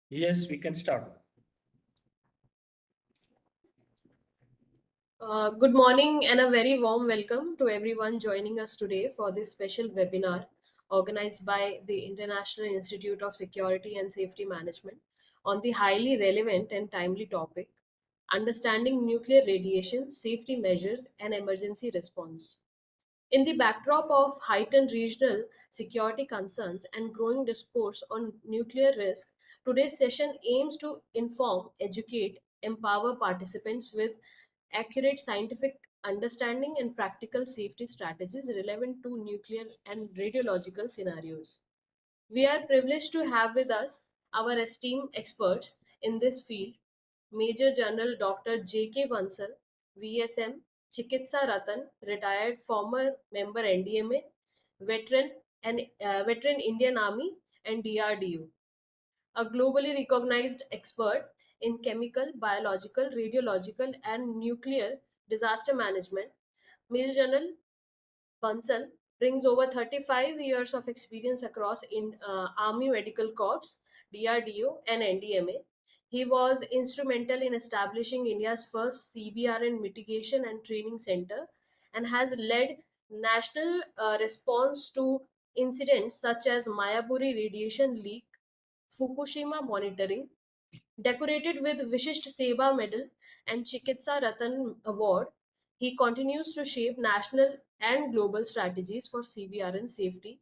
Yes, we can start. Good morning and a very warm welcome to everyone joining us today for this special webinar organized by the International Institute of Security and Safety Management on the highly relevant and timely topic Understanding Nuclear Radiation, Safety Measures, and Emergency Response. In the backdrop of heightened regional security concerns and growing discourse on nuclear risk, today's session aims to inform, educate, empower participants with accurate scientific understanding and practical safety strategies relevant to nuclear and radiological scenarios. We are privileged to have with us our esteemed experts in this field, Major General Dr. J.K. Bansal, VSM, Chikitsa Ratan, retired former member NDMA, veteran Indian Army and DRDO, a globally recognized expert in chemical, biological, radiological, and nuclear disaster management. Major General Bansal brings over 35 years of experience across in Army Medical Corps, DRDO, and NDMA. He was instrumental in establishing India's first CBRN mitigation and training center and has led national response to incidents such as Mayapuri radiation leak, Fukushima monitoring, decorated with Vishisht Seva Medal and Chikitsa Ratan Award. He continues to shape national and global strategies for CBRN safety.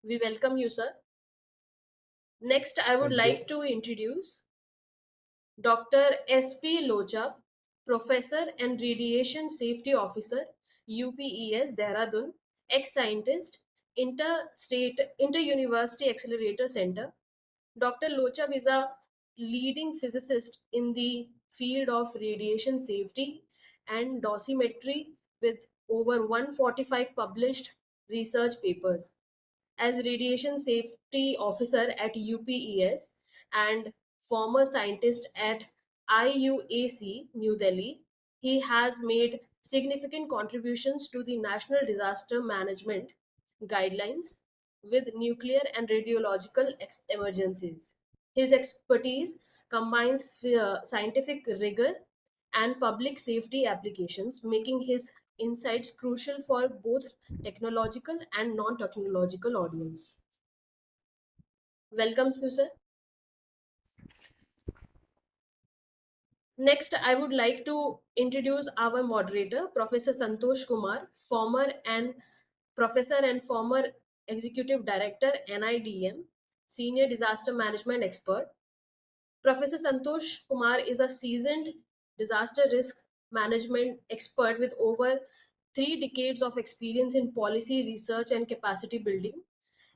We welcome you, sir. Next, I would Thank like you. to introduce Dr. S.P. Lochab, Professor and Radiation Safety Officer, UPES, Dehradun, ex-scientist, Inter-University Accelerator Center. Dr. Lochab is a leading physicist in the field of radiation safety and dosimetry with over 145 published research papers. As radiation safety officer at UPES and former scientist at IUAC New Delhi, he has made significant contributions to the national disaster management guidelines with nuclear and radiological emergencies. His expertise combines scientific rigor and public safety applications, making his insights crucial for both technological and non-technological audience. Welcome, Sir. Next, I would like to introduce our moderator, Professor Santosh Kumar, professor and former executive director, NIDM, senior disaster management expert. Professor Santosh Kumar is a seasoned disaster risk management expert with over 3 decades of experience in policy research and capacity building.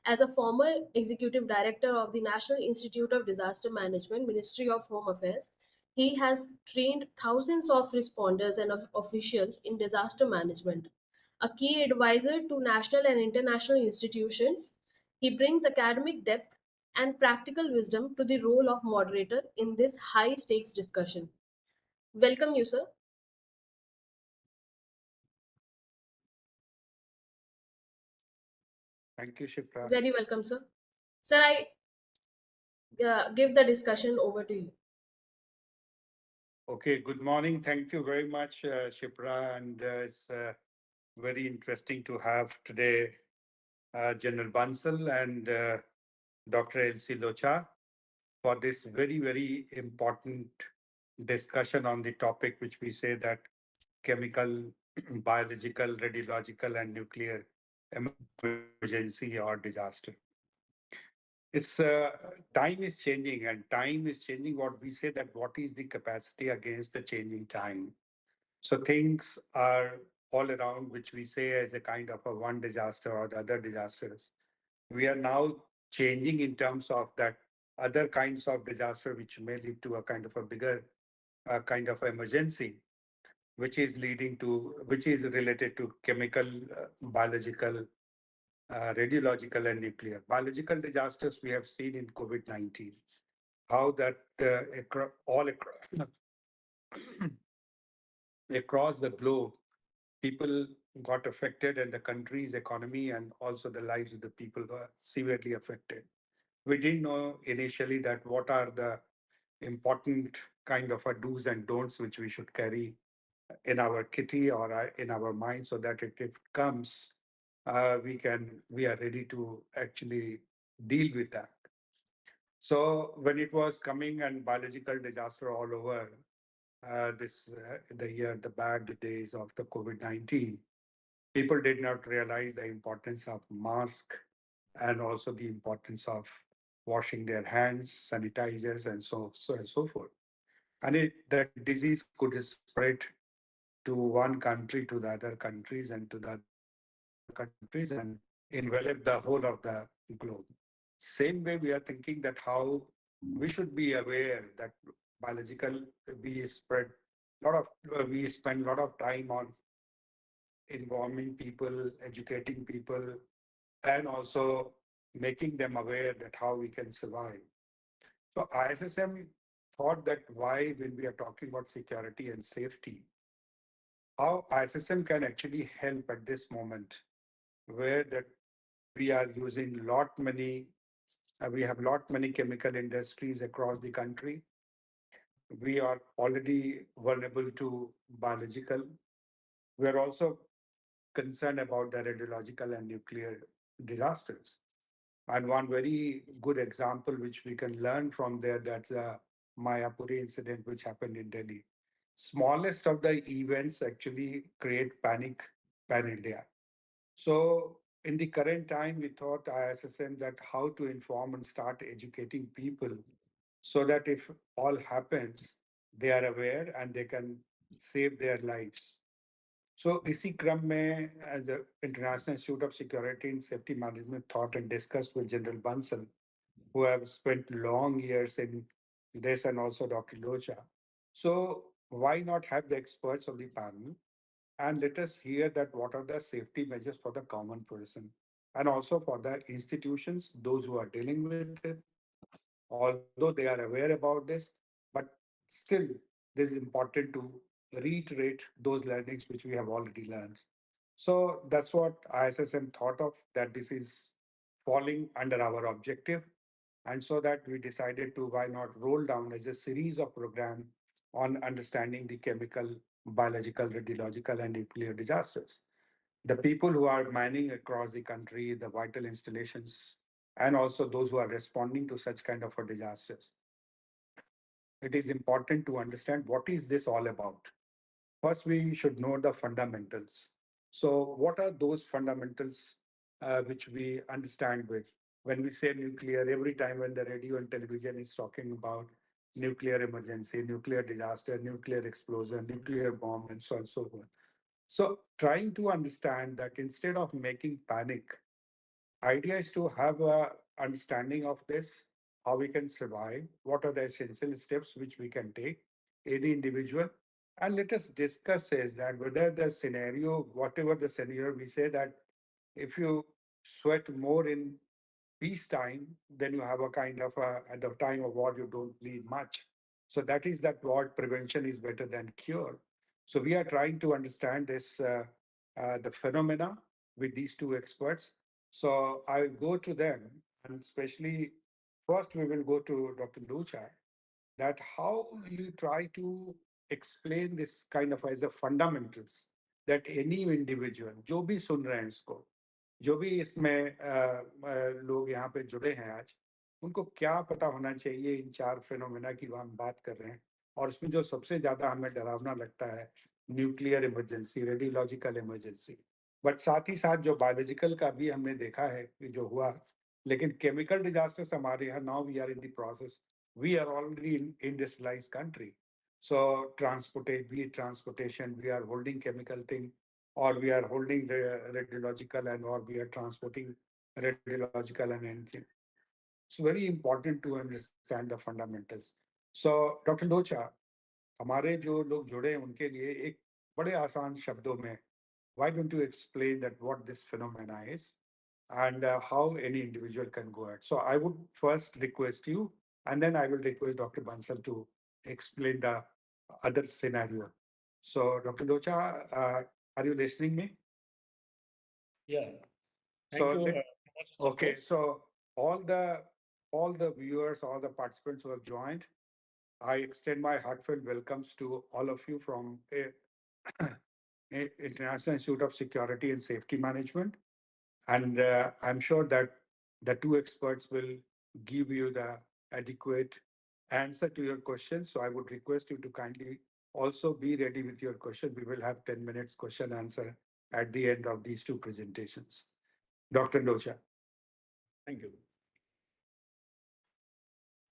As a former executive director of the National Institute of Disaster Management, Ministry of Home Affairs, he has trained thousands of responders and officials in disaster management. A key advisor to national and international institutions, he brings academic depth and practical wisdom to the role of moderator in this high stakes discussion. Welcome, you, sir. Thank you, Shipra. Very welcome, sir. Sir, I give the discussion over to you. Okay, good morning. Thank you very much, Shipra. And it's very interesting to have today General Bansal and Dr. Elsie Locha for this very, very important discussion on the topic, which we say that chemical, biological, radiological, and nuclear emergency or disaster. It's time is changing, and time is changing. What we say that what is the capacity against the changing time? So things are all around, which we say as a kind of a one disaster or the other disasters. We are now changing in terms of that other kinds of disaster, which may lead to a kind of a bigger kind of emergency, which is related to chemical, biological, radiological and nuclear. Biological disasters we have seen in COVID-19, how that across the globe, people got affected and the country's economy and also the lives of the people were severely affected. We didn't know initially that what are the important kind of a do's and don'ts which we should carry in our kitty or in our mind so that if it comes, we are ready to actually deal with that. So when it was coming and biological disaster all over this the year, the bad days of the COVID-19, people did not realize the importance of mask and also the importance of washing their hands, sanitizers, and so and so forth. And the disease could spread to one country to the other countries and to the other countries and envelop the whole of the globe. Same way, we are thinking that how we should be aware that biological we spread we spend a lot of time on informing people, educating people, and also making them aware that how we can survive. So ISSM thought that why when we are talking about security and safety, how ISSM can actually help at this moment where that we are using we have lot many chemical industries across the country. We are already vulnerable to biological. We are also concerned about the radiological and nuclear disasters. And one very good example which we can learn from there, that's the Mayapuri incident which happened in Delhi. Smallest of the events actually create panic pan India. So in the current time, we thought ISSM that how to inform and start educating people so that if all happens, they are aware and they can save their lives. So इसी क्रम में the International Institute of Security and Safety Management thought and discussed with General Bansal, who have spent long years in this, and also Dr. Locha. So why not have the experts of the panel and let us hear that what are the safety measures for the common person and also for the institutions, those who are dealing with it, although they are aware about this, but still this is important to reiterate those learnings which we have already learned. So that's what ISSM thought of, that this is falling under our objective. And so that we decided to why not roll down as a series of program on understanding the chemical, biological, radiological, and nuclear disasters. The people who are mining across the country, the vital installations, and also those who are responding to such kind of a disasters. It is important to understand what is this all about. First, we should know the fundamentals. So, what are those fundamentals which we understand with? When we say nuclear, every time when the radio and television is talking about nuclear emergency, nuclear disaster, nuclear explosion, nuclear bomb, and so on and so forth. So, trying to understand that instead of making panic, idea is to have a understanding of this, how we can survive, what are the essential steps which we can take, any individual, and let us discuss is that whether the scenario, whatever the scenario, we say that if you sweat more in peacetime, then you have a kind of at the time of war, you don't bleed much. So that is that what prevention is better than cure. So we are trying to understand this, the phenomena with these two experts. So I'll go to them, and especially first we will go to Dr. Lucha, that how you try to explain this kind of as a fundamentals that any individual, जो भी सुन रहे हैं इसको, जो भी इसमें लोग यहाँ पे जुड़े हैं आज, उनको क्या पता होना चाहिए इन चार फिनोमेना की हम बात कर रहे हैं, और उसमें जो सबसे ज्यादा हमें डरावना लगता है nuclear emergency, radiological emergency, but साथ ही साथ जो बायोलॉजिकल का भी हमने देखा है कि जो हुआ, लेकिन केमिकल डिजास्टर्स हमारे यहाँ now we are in the process, we are already in industrialized country. So transportation, we are holding chemical thing, or we are holding radiological, and or we are transporting radiological and anything. It's very important to understand the fundamentals. So Dr. Locha, हमारे जो लोग जुड़े हैं उनके लिए एक बड़े आसान शब्दों में, why don't you explain that what this phenomena is and how any individual can go ahead. So I would first request you, and then I will request Dr. Bansal to explain the other scenario. So Dr. Locha, are you listening me? Yeah, thank So you, let, Mr. okay, so all the all the viewers, all the participants who have joined. I extend my heartfelt welcomes to all of you from International Institute of Security and Safety Management. And I'm sure that the two experts will give you the adequate answer to your questions. So I would request you to kindly also be ready with your question. We will have 10 minutes question answer at the end of these two presentations. Dr. Locha. Thank you.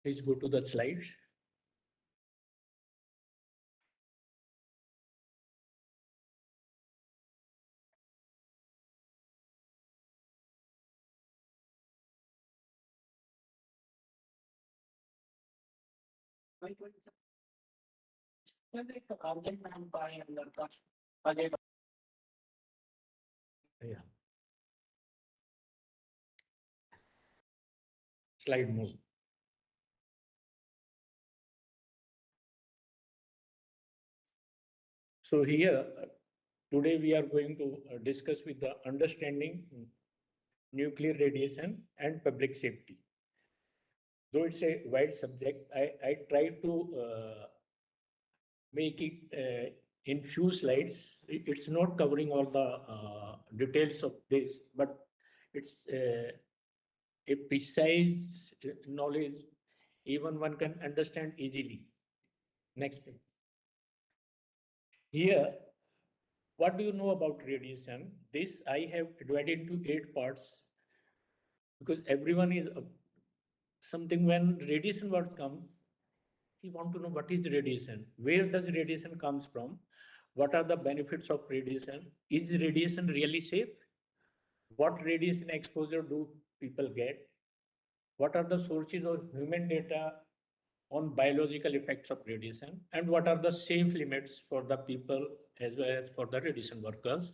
Please go to the slide. Yeah. Slide move. So here, today we are going to discuss with the understanding nuclear radiation and public safety. Though it's a wide subject, I try to make it in few slides. It's not covering all the details of this, but it's a precise knowledge even one can understand easily. Next page. Here, what do you know about radiation? This I have divided into 8 parts because everyone is something when radiation word comes, you want to know what is radiation, where does radiation comes from, what are the benefits of radiation, is radiation really safe, what radiation exposure do people get, what are the sources of human data on biological effects of radiation, and what are the safe limits for the people as well as for the radiation workers,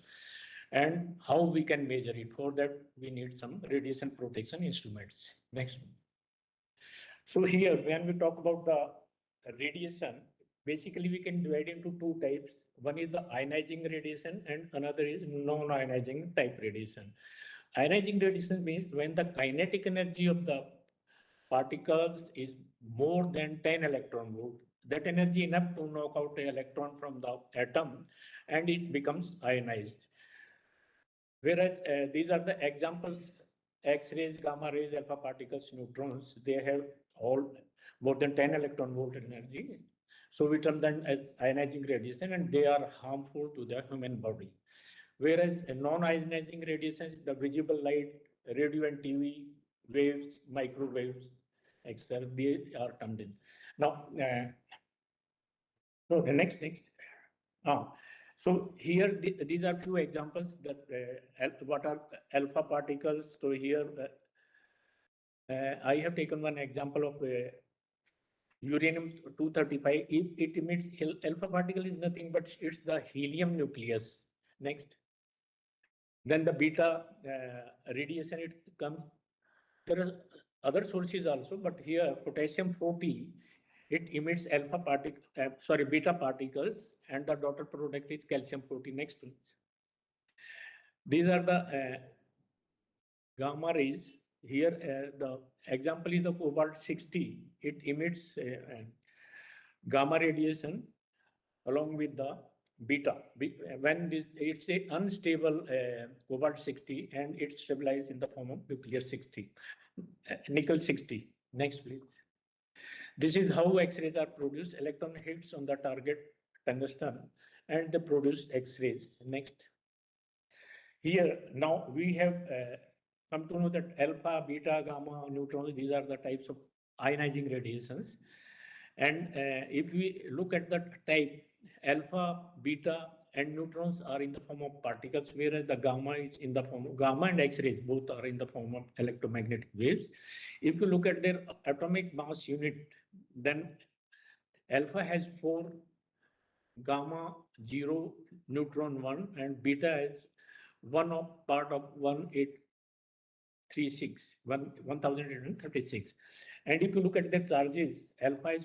and how we can measure it. For that, we need some radiation protection instruments. Next one. So here, when we talk about the radiation, basically we can divide into 2 types. One is the ionizing radiation and another is non-ionizing type radiation. Ionizing radiation means when the kinetic energy of the particles is more than 10 electron volt. That energy enough to knock out an electron from the atom and it becomes ionized. Whereas these are the examples, X-rays, gamma rays, alpha particles, neutrons, they have all more than 10 electron volt energy. So we term them as ionizing radiation and they are harmful to the human body. Whereas non-ionizing radiation is the visible light, radio and TV waves, microwaves, etc. They are termed in. Now, so the next. So here, these are few examples that what are alpha particles. So here, I have taken one example of uranium-235. It emits alpha particle is nothing but it's the helium nucleus. Next. Then the beta radiation, it comes. There are other sources also, but here potassium-40, it emits beta particles, and the daughter product is calcium-40. Next, please. These are the gamma rays. Here, the example is the cobalt-60. It emits gamma radiation along with the beta. When it's a unstable cobalt-60 and it's stabilized in the form of nuclear-60, nickel-60. Next, please. This is how X-rays are produced. Electron hits on the target tungsten and they produce X-rays. Next. Here, now we have come to know that alpha, beta, gamma, neutrons, these are the types of ionizing radiations. And if we look at the type, alpha, beta, and neutrons are in the form of particles, whereas the gamma is in the form of gamma and X-rays, both are in the form of electromagnetic waves. If you look at their atomic mass unit, then alpha has 4, gamma 0, neutron 1, and beta is one of part of 1836. And if you look at the charges, alpha is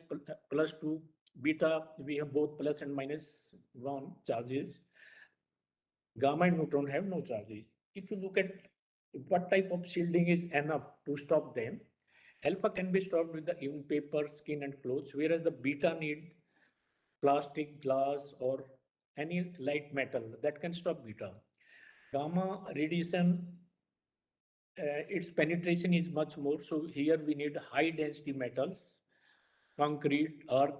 +2, beta we have both plus and minus 1 charges. Gamma and neutron have no charges. If you look at what type of shielding is enough to stop them, Alpha can be stopped with the even paper, skin, and clothes, whereas the beta need plastic, glass, or any light metal that can stop beta. Gamma radiation, its penetration is much more. So here we need high density metals, concrete, earth,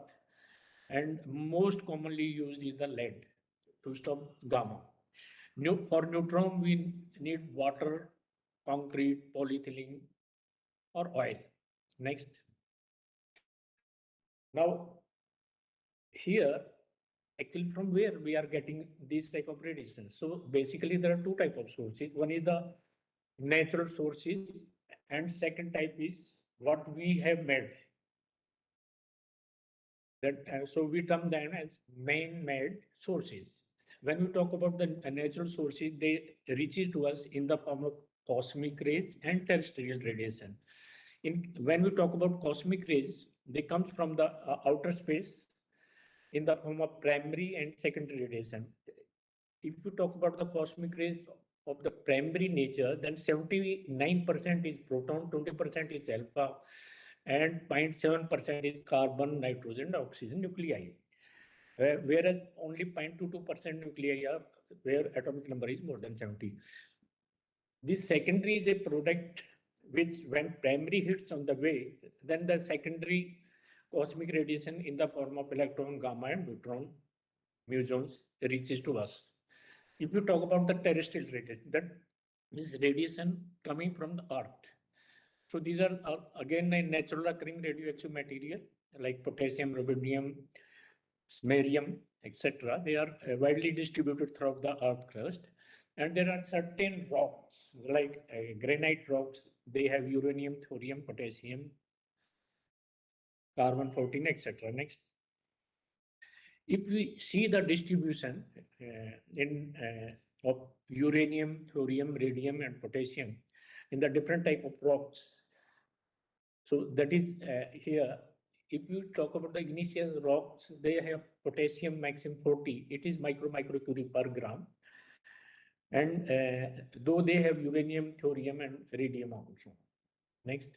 and most commonly used is the lead to stop gamma. For neutron, we need water, concrete, polyethylene, or oil. Next. Now, here, actually from where we are getting these type of radiation. So basically there are two type of sources. One is the natural sources and second type is what we have made. That so we term them as man-made sources. When we talk about the natural sources, they reaches to us in the form of cosmic rays and terrestrial radiation. When we talk about cosmic rays, they come from the outer space in the form of primary and secondary radiation. If you talk about the cosmic rays of the primary nature, then 79% is proton, 20% is alpha, and 0.7% is carbon, nitrogen, oxygen nuclei. Whereas only 0.22% nuclei are where atomic number is more than 70. This secondary is a product which, when primary hits on the way, then the secondary cosmic radiation in the form of electron, gamma, and neutron, musons reaches to us. If you talk about the terrestrial radiation, that is radiation coming from the Earth. So these are again a natural occurring radioactive material like potassium, rubidium, samarium, etc. They are widely distributed throughout the Earth crust. And there are certain rocks like granite rocks. They have uranium, thorium, potassium, carbon 14, etc. Next. If we see the distribution of uranium, thorium, radium, and potassium in the different type of rocks, so that is here. If you talk about the igneous rocks, they have potassium maximum 40. It is microcurie per gram, and though they have uranium, thorium, and radium also. Next.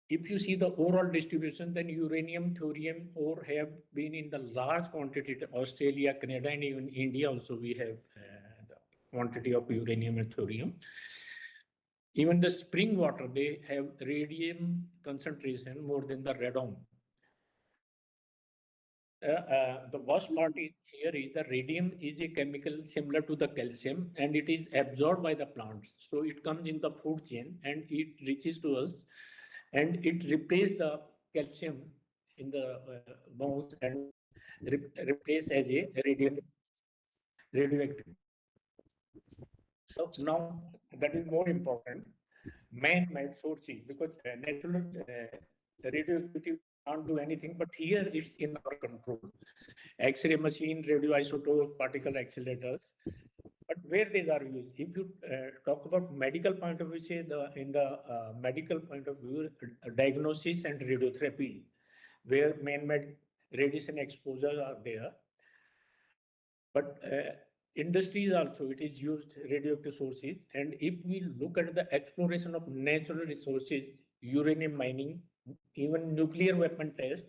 If you see the overall distribution, then uranium, thorium ore have been in the large quantity to Australia, Canada, and even India also we have the quantity of uranium and thorium. Even the spring water, they have radium concentration more than the radon. The worst part is here is the radium is a chemical similar to the calcium and it is absorbed by the plants. So it comes in the food chain and it reaches to us and it replaces the calcium in the bones and replace as a radioactive. So now that is more important, man-made sources, because natural radioactivity can't do anything, but here it's in our control. X-ray machine, radioisotope, particle accelerators. But where these are used, if you talk about medical point of view, say in the medical point of view, diagnosis and radiotherapy, where man-made radiation exposures are there. But industries also, it is used radioactive sources. And if we look at the exploration of natural resources, uranium mining, even nuclear weapon test,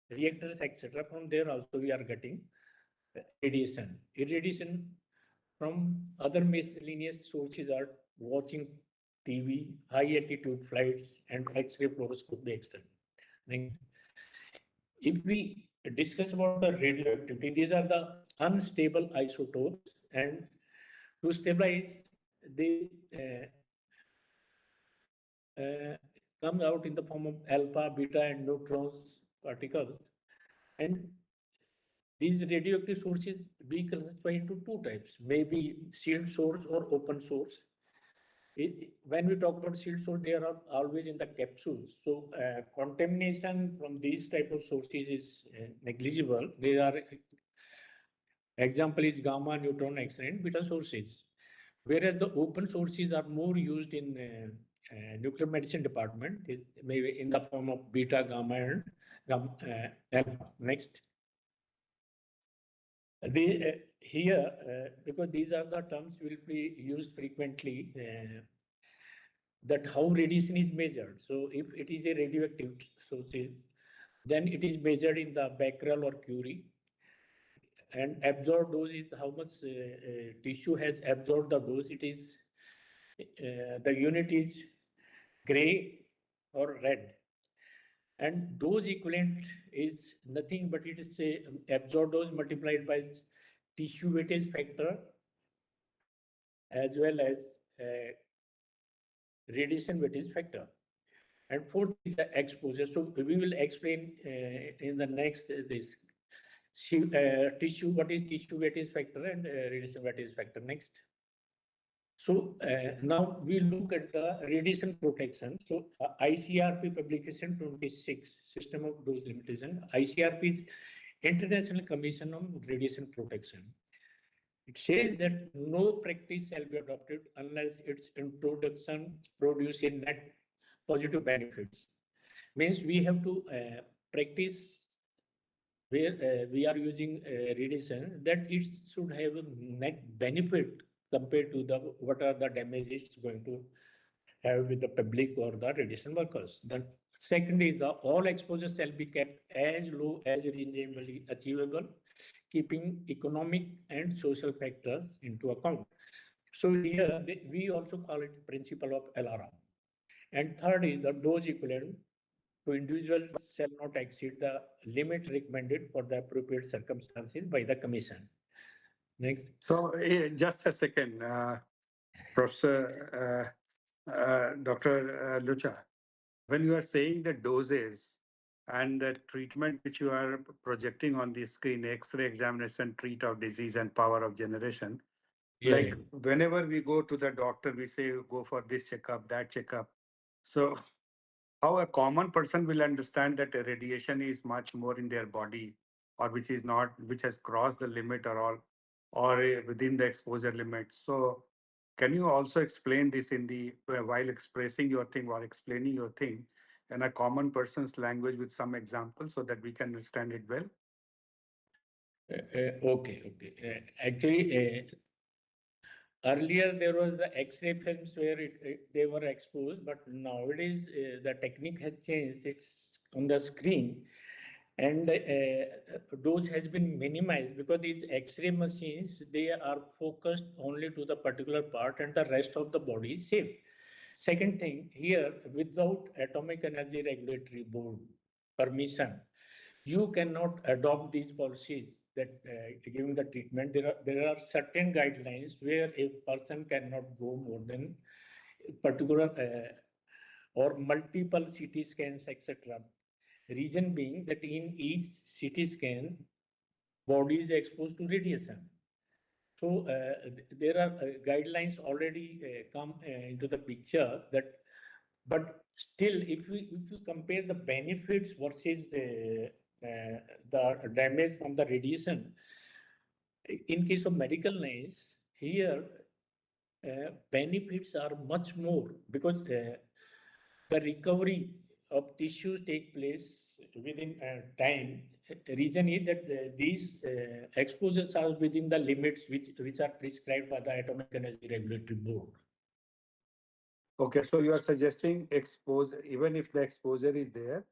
reactors, etc., from there also we are getting radiation. Irradiation from other miscellaneous sources are watching TV, high altitude flights, and X-ray fluoroscopy external. Next. If we discuss about the radioactivity, these are the unstable isotopes, and to stabilize, they come out in the form of alpha, beta, and neutrons particles. And these radioactive sources we classify into two types, maybe sealed source or open source. When we talk about sealed source, they are always in the capsules. So contamination from these type of sources is negligible. They are, example is gamma, neutron, X-ray, and beta sources. Whereas the open sources are more used in nuclear medicine department, maybe in the form of beta, gamma, and alpha. Next. Here, because these are the terms will be used frequently, that how radiation is measured. So if it is a radioactive sources, then it is measured in the Becquerel or Curie, and absorbed dose is how much tissue has absorbed the dose. It is the unit is gray or red, and dose equivalent is nothing but it is a absorbed dose multiplied by tissue weightage factor as well as uh, radiation weightage factor. And fourth is the exposure. So we will explain in the next this tissue, what is tissue weightage factor and radiation weightage factor next. So now we look at the radiation protection. So ICRP publication 26, System of Dose Limitation. ICRP is International Commission on Radiation Protection. It says that no practice shall be adopted unless its introduction produces a net positive benefits. Means we have to practice where we are using radiation, that it should have a net benefit compared to the what are the damages it's going to have with the public or the radiation workers. Then second is the all exposures shall be kept as low as reasonably achievable, keeping economic and social factors into account. So here we also call it principle of LRM. And third is the dose equivalent to individuals shall not exceed the limit recommended for the appropriate circumstances by the commission. Next. So just a second, Professor Dr. Lucha, when you are saying the doses and the treatment which you are projecting on the screen, X-ray examination, treat of disease and power of generation, like whenever we go to the doctor, we say go for this checkup, that checkup. So how a common person will understand that a radiation is much more in their body, or which is not, which has crossed the limit or all, or within the exposure limit. So can you also explain this in the while expressing your thing, while explaining your thing in a common person's language with some examples so that we can understand it well? Okay. Actually, earlier there was the X-ray films where they were exposed, but nowadays the technique has changed. It's on the screen, and dose has been minimized because these X-ray machines, they are focused only to the particular part, and the rest of the body is safe. Second thing, here without Atomic Energy Regulatory Board permission, you cannot adopt these policies that giving the treatment. There are certain guidelines where a person cannot go more than particular or multiple CT scans, etc. Reason being that in each CT scan, body is exposed to radiation. So there are guidelines already come into the picture that, but still, if you compare the benefits versus the damage from the radiation, in case of medical lines, here benefits are much more because the recovery of tissues take place within time. Reason is that these exposures are within the limits which are prescribed by the Atomic Energy Regulatory Board. Okay, so you are suggesting expose, even if the exposure is there,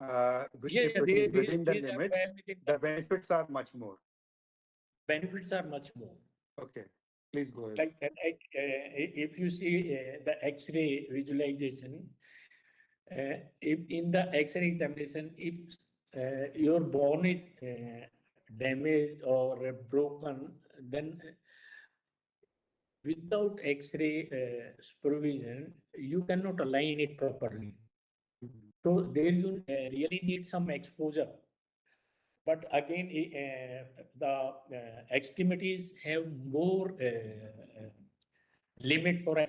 if it is within the limit, the benefits are much more. Benefits are much more. Okay, please go ahead. Like if you see the X-ray visualization, if in the X-ray examination, if your bone is damaged or broken, then without X-ray supervision, you cannot align it properly. So there you really need some exposure. But again, the extremities have more limit for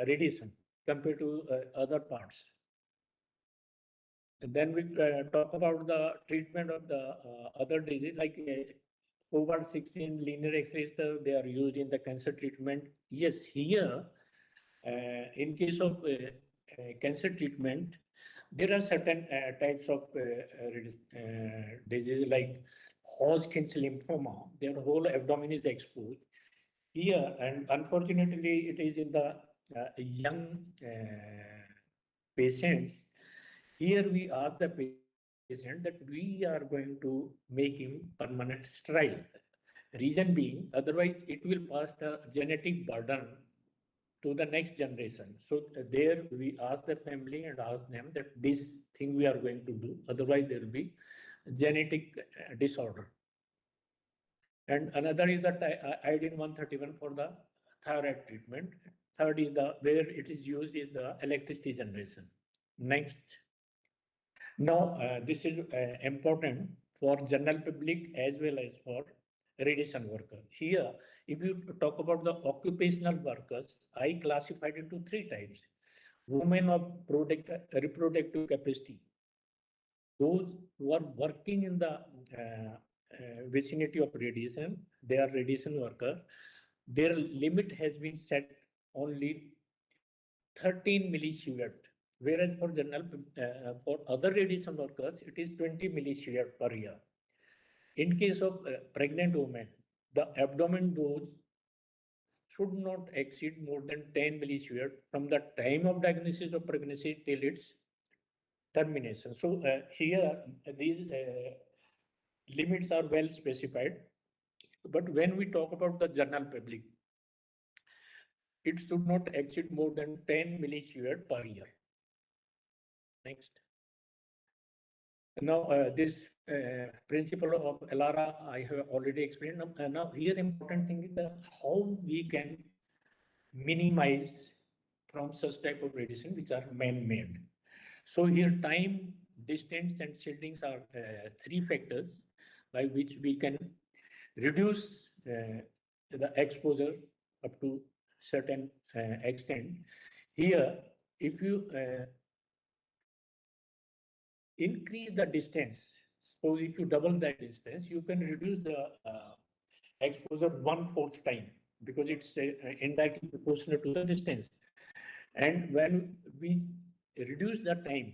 radiation compared to other parts. And then we talk about the treatment of the other disease like over 16 linear X-rays. They are used in the cancer treatment. Yes, here in case of cancer treatment, there are certain types of disease like Hodgkin's lymphoma. Their whole abdomen is exposed here, and unfortunately, it is in the young patients, here we ask the patient that we are going to make him permanent sterile. Reason being, otherwise it will pass the genetic burden to the next generation. So there we ask the family and ask them that this thing we are going to do, otherwise there will be genetic disorder. And another is the iodine 131 for the thyroid treatment. Third is the where it is used is the electricity generation. Next. Now, this is important for general public as well as for radiation worker. Here, if you talk about the occupational workers, I classified into three types. Women of reproductive capacity, those who are working in the vicinity of radiation, they are radiation worker. Their limit has been set only 13 millisievert, whereas for general for other radiation workers, it is 20 millisievert per year. In case of pregnant women, the abdomen dose should not exceed more than 10 millisievert from the time of diagnosis of pregnancy till its termination. So here these limits are well specified. But when we talk about the general public, it should not exceed more than 10 millisievert per year. Next. Now, this principle of LRA I have already explained. Now, here important thing is that how we can minimize from such type of radiation which are man-made. So here time, distance, and shieldings are three factors by which we can reduce the exposure up to certain extent. Here, if you increase the distance, suppose if you double that distance, you can reduce the exposure 1/4 time because it's indirectly proportional to the distance. And when we reduce the time,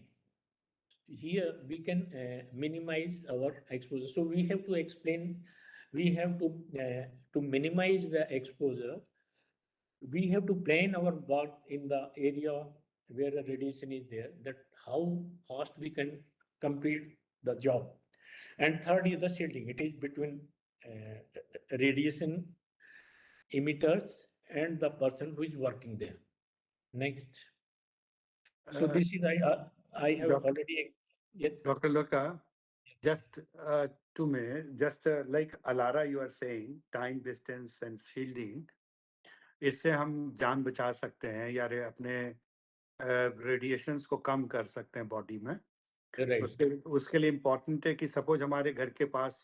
here we can minimize our exposure. So we have to explain, we have to minimize the exposure. We have to plan our work in the area where the radiation is there, that how fast we can complete the job. And third is the shielding. It is between radiation emitters and the person who is working there. Next. So this is I have already. Yes. Dr. Loka, just 2 minutes, just like Alara, you are saying, time, distance, and shielding, इससे हम जान बचा सकते हैं या अपने radiations को कम कर सकते हैं बॉडी में. उसके लिए इम्पोर्टेंट है कि सपोज हमारे घर के पास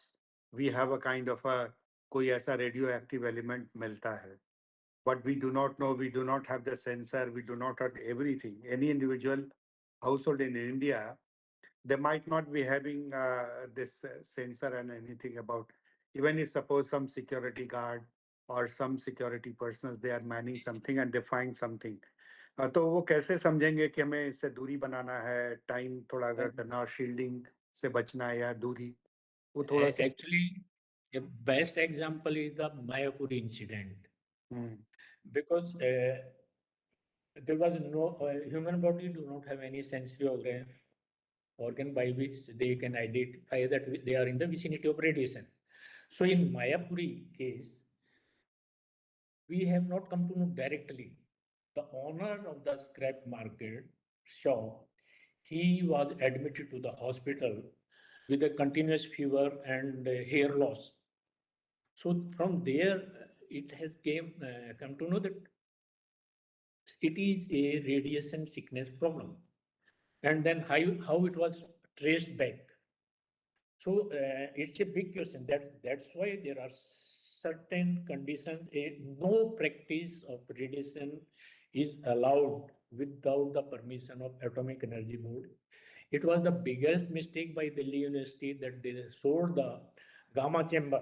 we have a kind of a कोई ऐसा रेडियो एक्टिव एलिमेंट मिलता है, but we do not know, we do not have the sensor, we do not have everything. Any individual household in India, they might not be having this sensor and anything about, even if suppose some security guard or some security persons, they are manning something and they find something. तो वो कैसे समझेंगे कि हमें इससे दूरी बनाना है, time थोड़ा अगर करना और शील्डिंग से बचना है या दूरी, वो थोड़ा सा. Actually, the best example is the Mayapuri incident. Because there was no human body do not have any sensory organ by which they can identify that they are in the vicinity of radiation. So in Mayapuri case, we have not come to know directly. The owner of the scrap market shop, he was admitted to the hospital with a continuous fever and hair loss. So from there, it has come to know that it is a radiation sickness problem. And then how it was traced back. So it's a big question. That's why there are certain conditions. No practice of radiation is allowed without the permission of Atomic Energy Board. It was the biggest mistake by Delhi University that they sold the gamma chamber.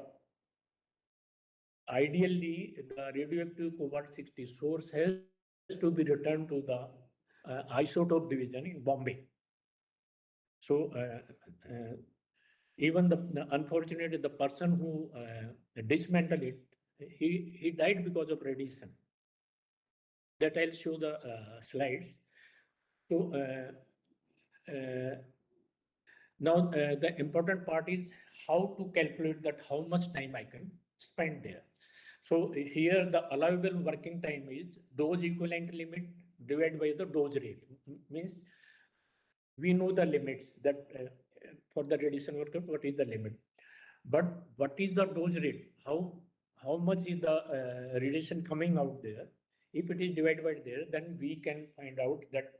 Ideally, the radioactive cobalt 60 source has to be returned to the isotope division in Bombay. So even unfortunately, the person who dismantled it, he died because of radiation. that I'll show the slides. So now the important part is how to calculate that how much time I can spend there. So here the allowable working time is dose equivalent limit divided by the dose rate. Means we know the limits that for the radiation workup, what is the limit? But what is the dose rate? How much is the radiation coming out there? If it is divided by there, then we can find out that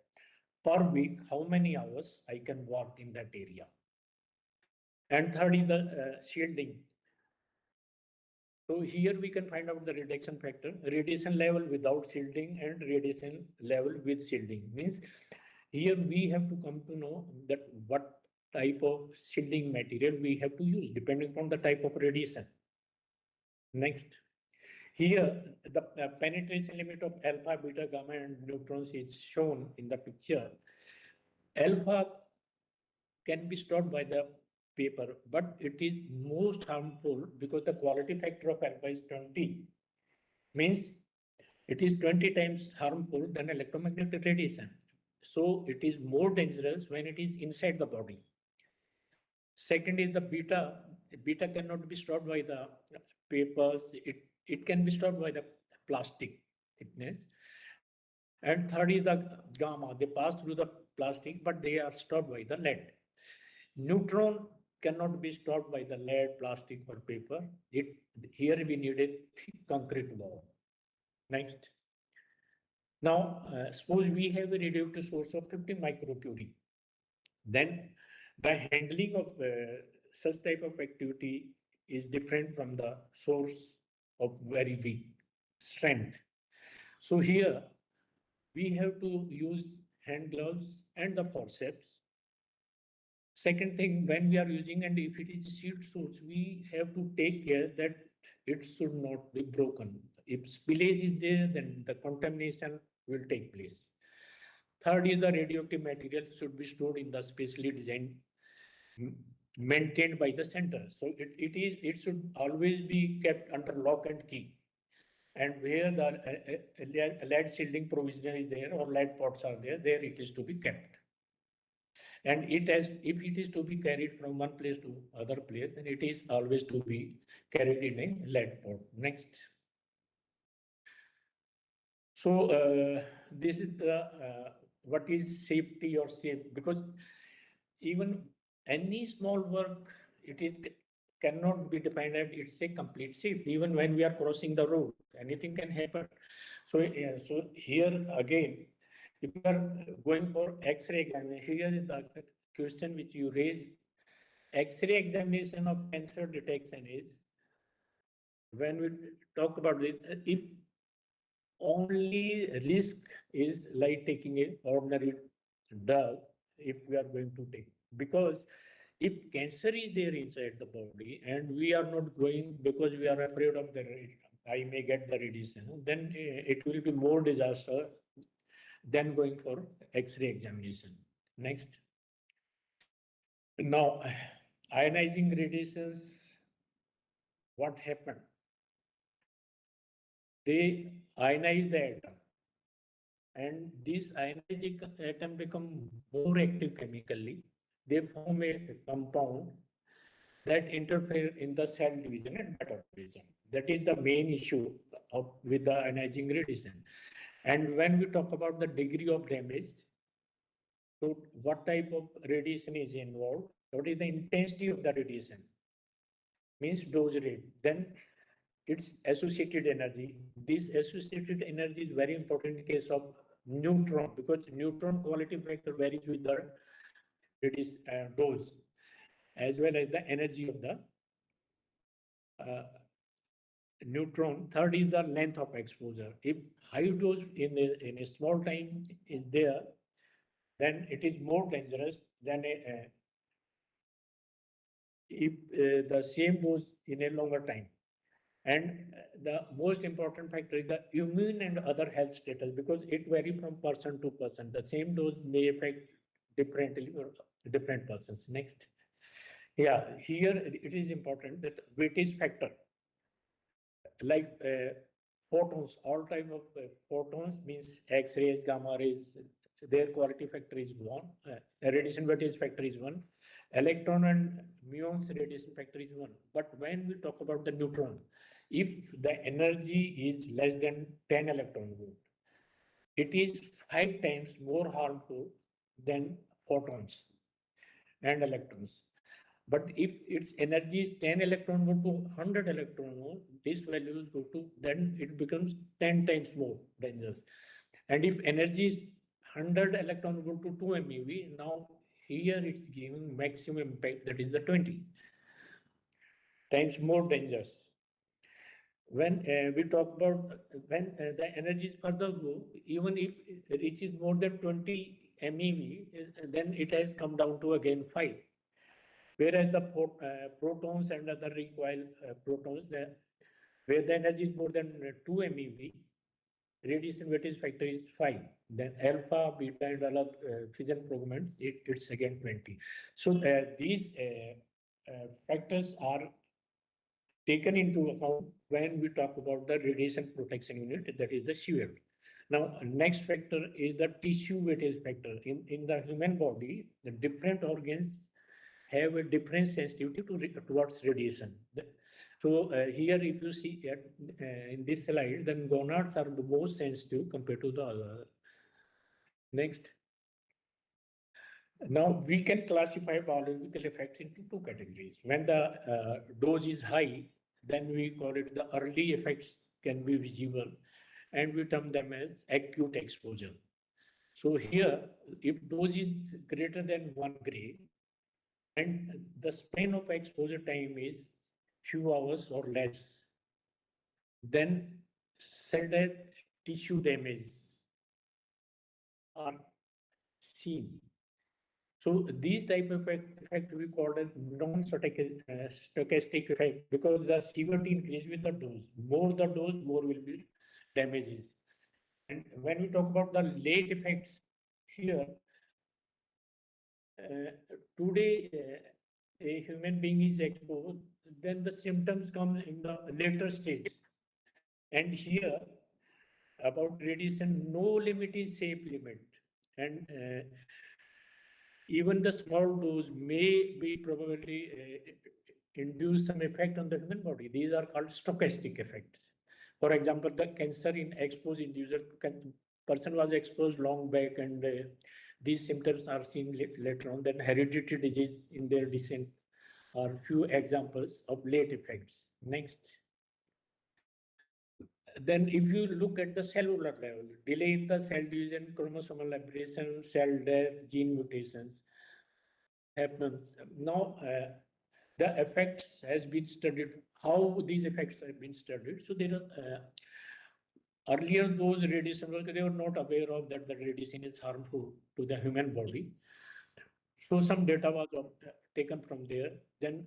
per week how many hours I can work in that area. And third is the shielding. So here we can find out the reduction factor, radiation level without shielding and radiation level with shielding. Means here we have to come to know that what type of shielding material we have to use depending on the type of radiation. Next, here the penetration limit of alpha, beta, gamma and neutrons is shown in the picture. Alpha can be stopped by the paper, but it is most harmful because the quality factor of alpha is 20. Means it is 20 times harmful than electromagnetic radiation. So it is more dangerous when it is inside the body. Second is the beta. Beta cannot be stopped by the papers. It can be stopped by the plastic thickness. And third is the gamma. They pass through the plastic, but they are stopped by the lead. Neutron cannot be stopped by the lead, plastic, or paper. Here we need a thick concrete wall. Next. Now, suppose we have a radioactive source of 50 microcurie. Then the handling of such type of activity is different from the source of very weak strength. So here we have to use hand gloves and the forceps. Second thing, when we are using, and if it is a sheet source, we have to take care that it should not be broken. If spillage is there, then the contamination will take place. Third is the radioactive material should be stored in the specially designed, maintained by the center. So it should always be kept under lock and key. And where the lead shielding provision is there or lead pots are there, there it is to be kept. And if it is to be carried from one place to other place, then it is always to be carried in a lead pot. Next. So this is the what is safety or safe, because even any small work, it is cannot be defined as it's a complete safety. Even when we are crossing the road, anything can happen. So so here again, if you are going for X-ray examination, here is the question which you raised. X-ray examination of cancer detection is, when we talk about this, if only risk is like taking an ordinary drug, if we are going to take, because if cancer is there inside the body and we are not going because we are afraid of the I may get the radiation, then it will be more disaster than going for X-ray examination. Next. Now, ionizing radiations, what happened? They ionize the atom, and this ionized atom become more active chemically. They form a compound that interfere in the cell division and metabolism. That is the main issue with the ionizing radiation. And when we talk about the degree of damage, so what type of radiation is involved? What is the intensity of the radiation? Means dose rate. Then its associated energy. This associated energy is very important in case of neutron, because neutron quality factor varies with the dose, as well as the energy of the neutron. Third is the length of exposure. If high dose in a small time is there, then it is more dangerous than if the same dose in a longer time. And the most important factor is the immune and other health status, because it varies from person to person. The same dose may affect differently or different persons. Next. Yeah, here it is important that weightage factor. Like photons, all type of photons means X-rays, gamma rays, their quality factor is 1, radiation weightage factor is 1, electron and muons radiation factor is 1. But when we talk about the neutron, if the energy is less than 10 electron volt, it is 5 times more harmful than photons and electrons. But if its energy is 10 electron volt to 100 electron volt, these values go to, then it becomes 10 times more dangerous. And if energy is 100 electron volt to 2 MeV, now here it's giving maximum impact, that is the 20 times more dangerous. When we talk about when the energy is further go, even if it reaches more than 20 MeV, then it has come down to again 5. Whereas the protons and other recoil protons, where the energy is more than 2 MeV, radiation weightage factor is 5. Then alpha, beta, and other fission fragments, it's again 20. So these factors are taken into account when we talk about the radiation protection unit, that is the shield. Now, next factor is the tissue weightage factor. In the human body, the different organs have a different sensitivity towards radiation. So here, if you see in this slide, then gonads are the most sensitive compared to the other. Next. Now we can classify biological effects into two categories. When the dose is high, then we call it the early effects can be visible, and we term them as acute exposure. So here, if dose is greater than 1 gray, and the span of exposure time is few hours or less, then cell death, tissue damage are seen. So these type of effect we call it non-stochastic effect, because the severity increase with the dose. More the dose, more will be damages. And when we talk about the late effects here, today a human being is exposed, then the symptoms come in the later stage. And here about radiation, no limit is safe limit. And even the small dose may be probably induce some effect on the human body. These are called stochastic effects. For example, the cancer in exposed individual, person was exposed long back, and these symptoms are seen later on. Then hereditary disease in their descent are few examples of late effects. Next. Then if you look at the cellular level, delay in the cell division, chromosomal aberration, cell death, gene mutations happens. Now, the effects has been studied, how these effects have been studied. So there are earlier those radiation, they were not aware of that the radiation is harmful to the human body. So some data was taken from there. Then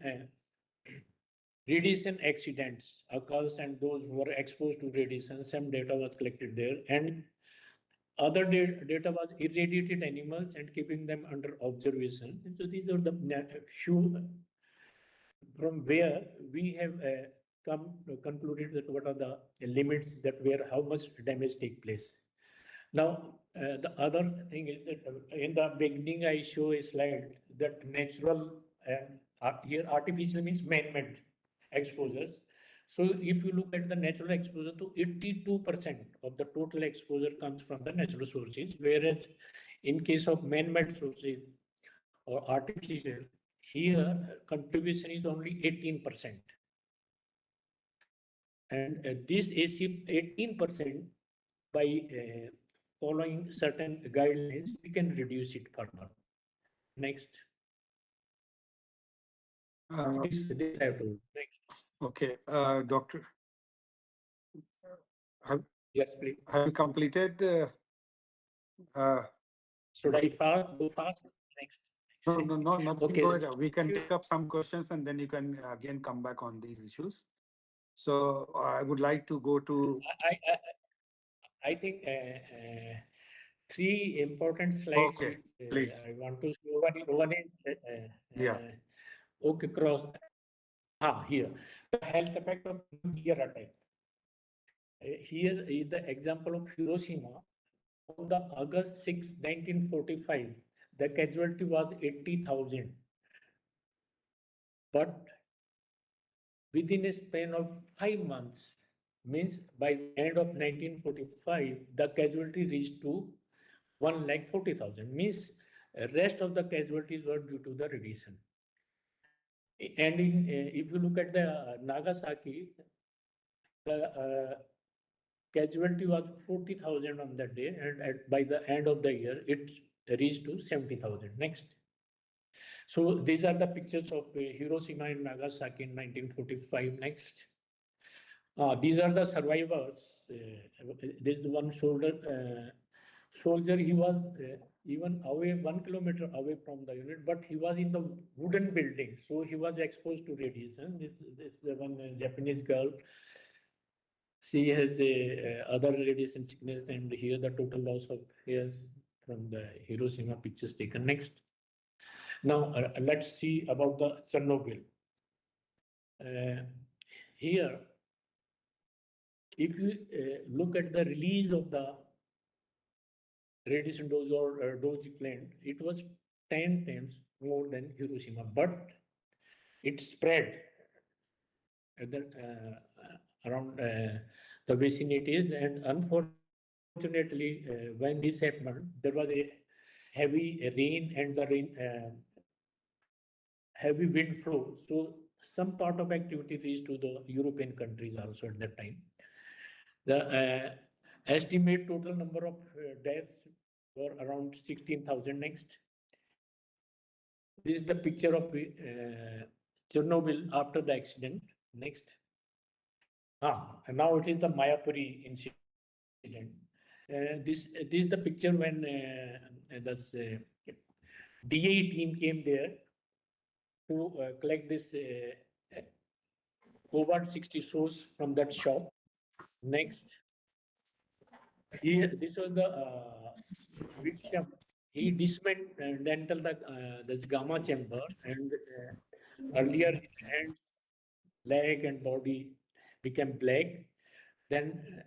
radiation accidents occurs, and those who were exposed to radiation, some data was collected there. And other data was irradiated animals and keeping them under observation. And so these are the few from where we have concluded that what are the limits that where how much damage take place. Now, the other thing is that in the beginning I show a slide that natural here artificial means man-made exposures. So if you look at the natural exposure, to 82% of the total exposure comes from the natural sources, whereas in case of man-made sources or artificial, here contribution is only 18%. And this is 18% by following certain guidelines, we can reduce it further. Next. This I have to. Next. Okay, doctor. Yes, please. Have you completed? Should I go fast? Next. No, nothing. Okay. Go ahead. We can take up some questions and then you can again come back on these issues. So I would like to go to. I think 3 important slides. Okay, which, please. I want to show. One is Yeah. okay, cross. Here, the health effect of nuclear attack. Here is the example of Hiroshima. On the August 6, 1945, the casualty was 80,000. But within a span of 5 months, means by the end of 1945, the casualty reached to 1,40,000. Means rest of the casualties were due to the radiation. And if you look at the Nagasaki, the casualty was 40,000 on that day, and by the end of the year, it reached to 70,000. Next. So these are the pictures of Hiroshima and Nagasaki in 1945. Next. These are the survivors. This is one soldier. He was even away 1 kilometer away from the unit, but he was in the wooden building, so he was exposed to radiation. This is one Japanese girl. She has a other radiation sickness, and here the total loss of hairs from the Hiroshima pictures taken. Next. Now let's see about the Chernobyl. Here, if you look at the release of the radiation dose or dose plant, it was 10 times more than Hiroshima, but it spread around the vicinities, and unfortunately, when this happened, there was a heavy rain and the heavy wind flow. So some part of activity reached to the European countries also at that time. The estimate total number of deaths were around 16,000. Next. This is the picture of Chernobyl after the accident. Next. And now it is the Mayapuri incident. This is the picture when the DA team came there to collect this cobalt 60 source from that shop. Next. Here, this was the victim. He dismantled this gamma chamber, and earlier his hands, leg, and body became black. Then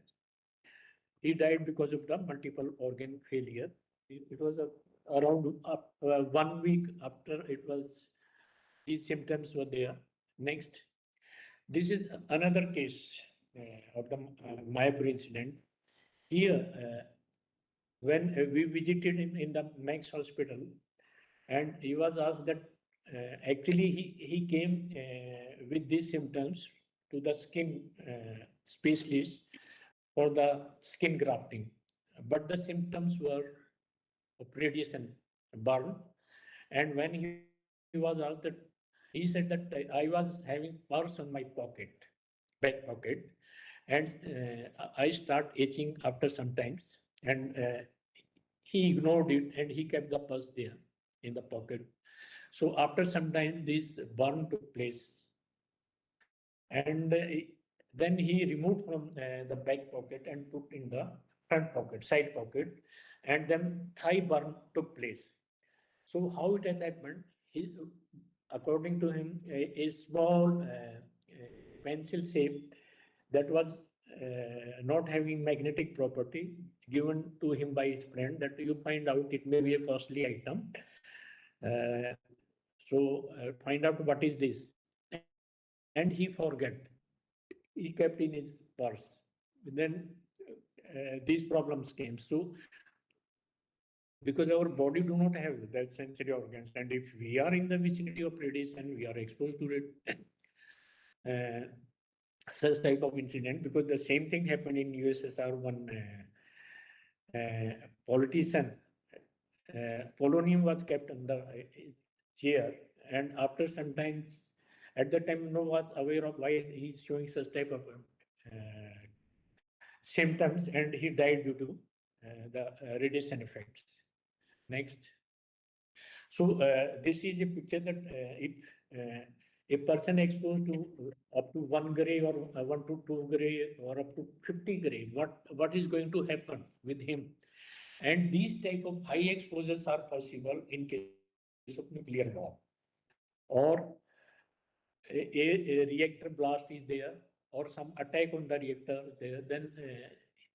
he died because of the multiple organ failure. It was around 1 week after it was, these symptoms were there. Next. This is another case of the Mayapur incident. Here, when we visited him in the Max Hospital, and he was asked that actually he came with these symptoms to the skin specialist for the skin grafting, but the symptoms were of radiation burn. And when he was asked that, he said that I was having purse on my pocket, back pocket, and I start itching after some times, and he ignored it and he kept the purse there in the pocket. So after some time, this burn took place, and then he removed from the back pocket and put in the front pocket, side pocket, and then thigh burn took place. So how it has happened? According to him, a small pencil shape that was not having magnetic property given to him by his friend, that you find out it may be a costly item. So find out what is this. And he forget. He kept in his purse. Then these problems came. So because our body do not have that sensory organs, and if we are in the vicinity of radiation, we are exposed to it. Such type of incident, because the same thing happened in USSR. One politician, polonium was kept under chair, and after some time, at the time, no one was aware of why he is showing such type of symptoms, and he died due to the radiation effects. Next. So this is a picture that if a person exposed to up to 1 gray or 1 to 2 gray or up to 50 gray, what is going to happen with him? And these type of high exposures are possible in case of nuclear bomb, or a reactor blast is there, or some attack on the reactor there, then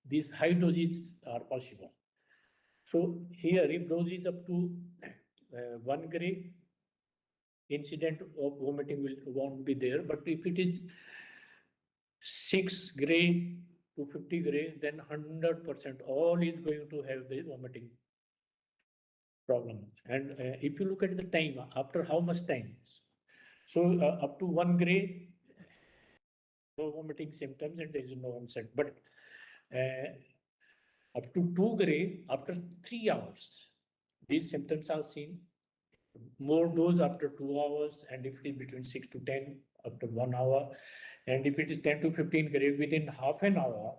these high doses are possible. So here, if dose is up to 1 gray, incident of vomiting won't be there. But if it is 6 gray to 50 gray, then 100% all is going to have the vomiting problem. And if you look at the time, after how much time? So up to 1 gray, no vomiting symptoms and there is no onset. But up to 2 gray, after 3 hours, these symptoms are seen. More dose after 2 hours, and if it is between 6 to 10, after 1 hour, and if it is 10 to 15 gray, within half an hour,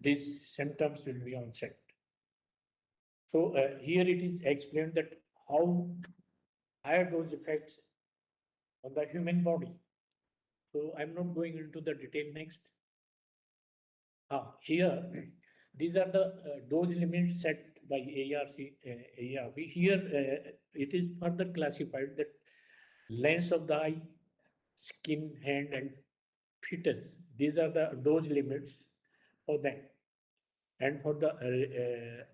these symptoms will be onset. So here it is explained that how higher dose affects on the human body. So I'm not going into the detail next. Here, these are the dose limits set by ARC. Here, it is further classified that length of the eye, skin, hand, and fetus. These are the dose limits for them. And for the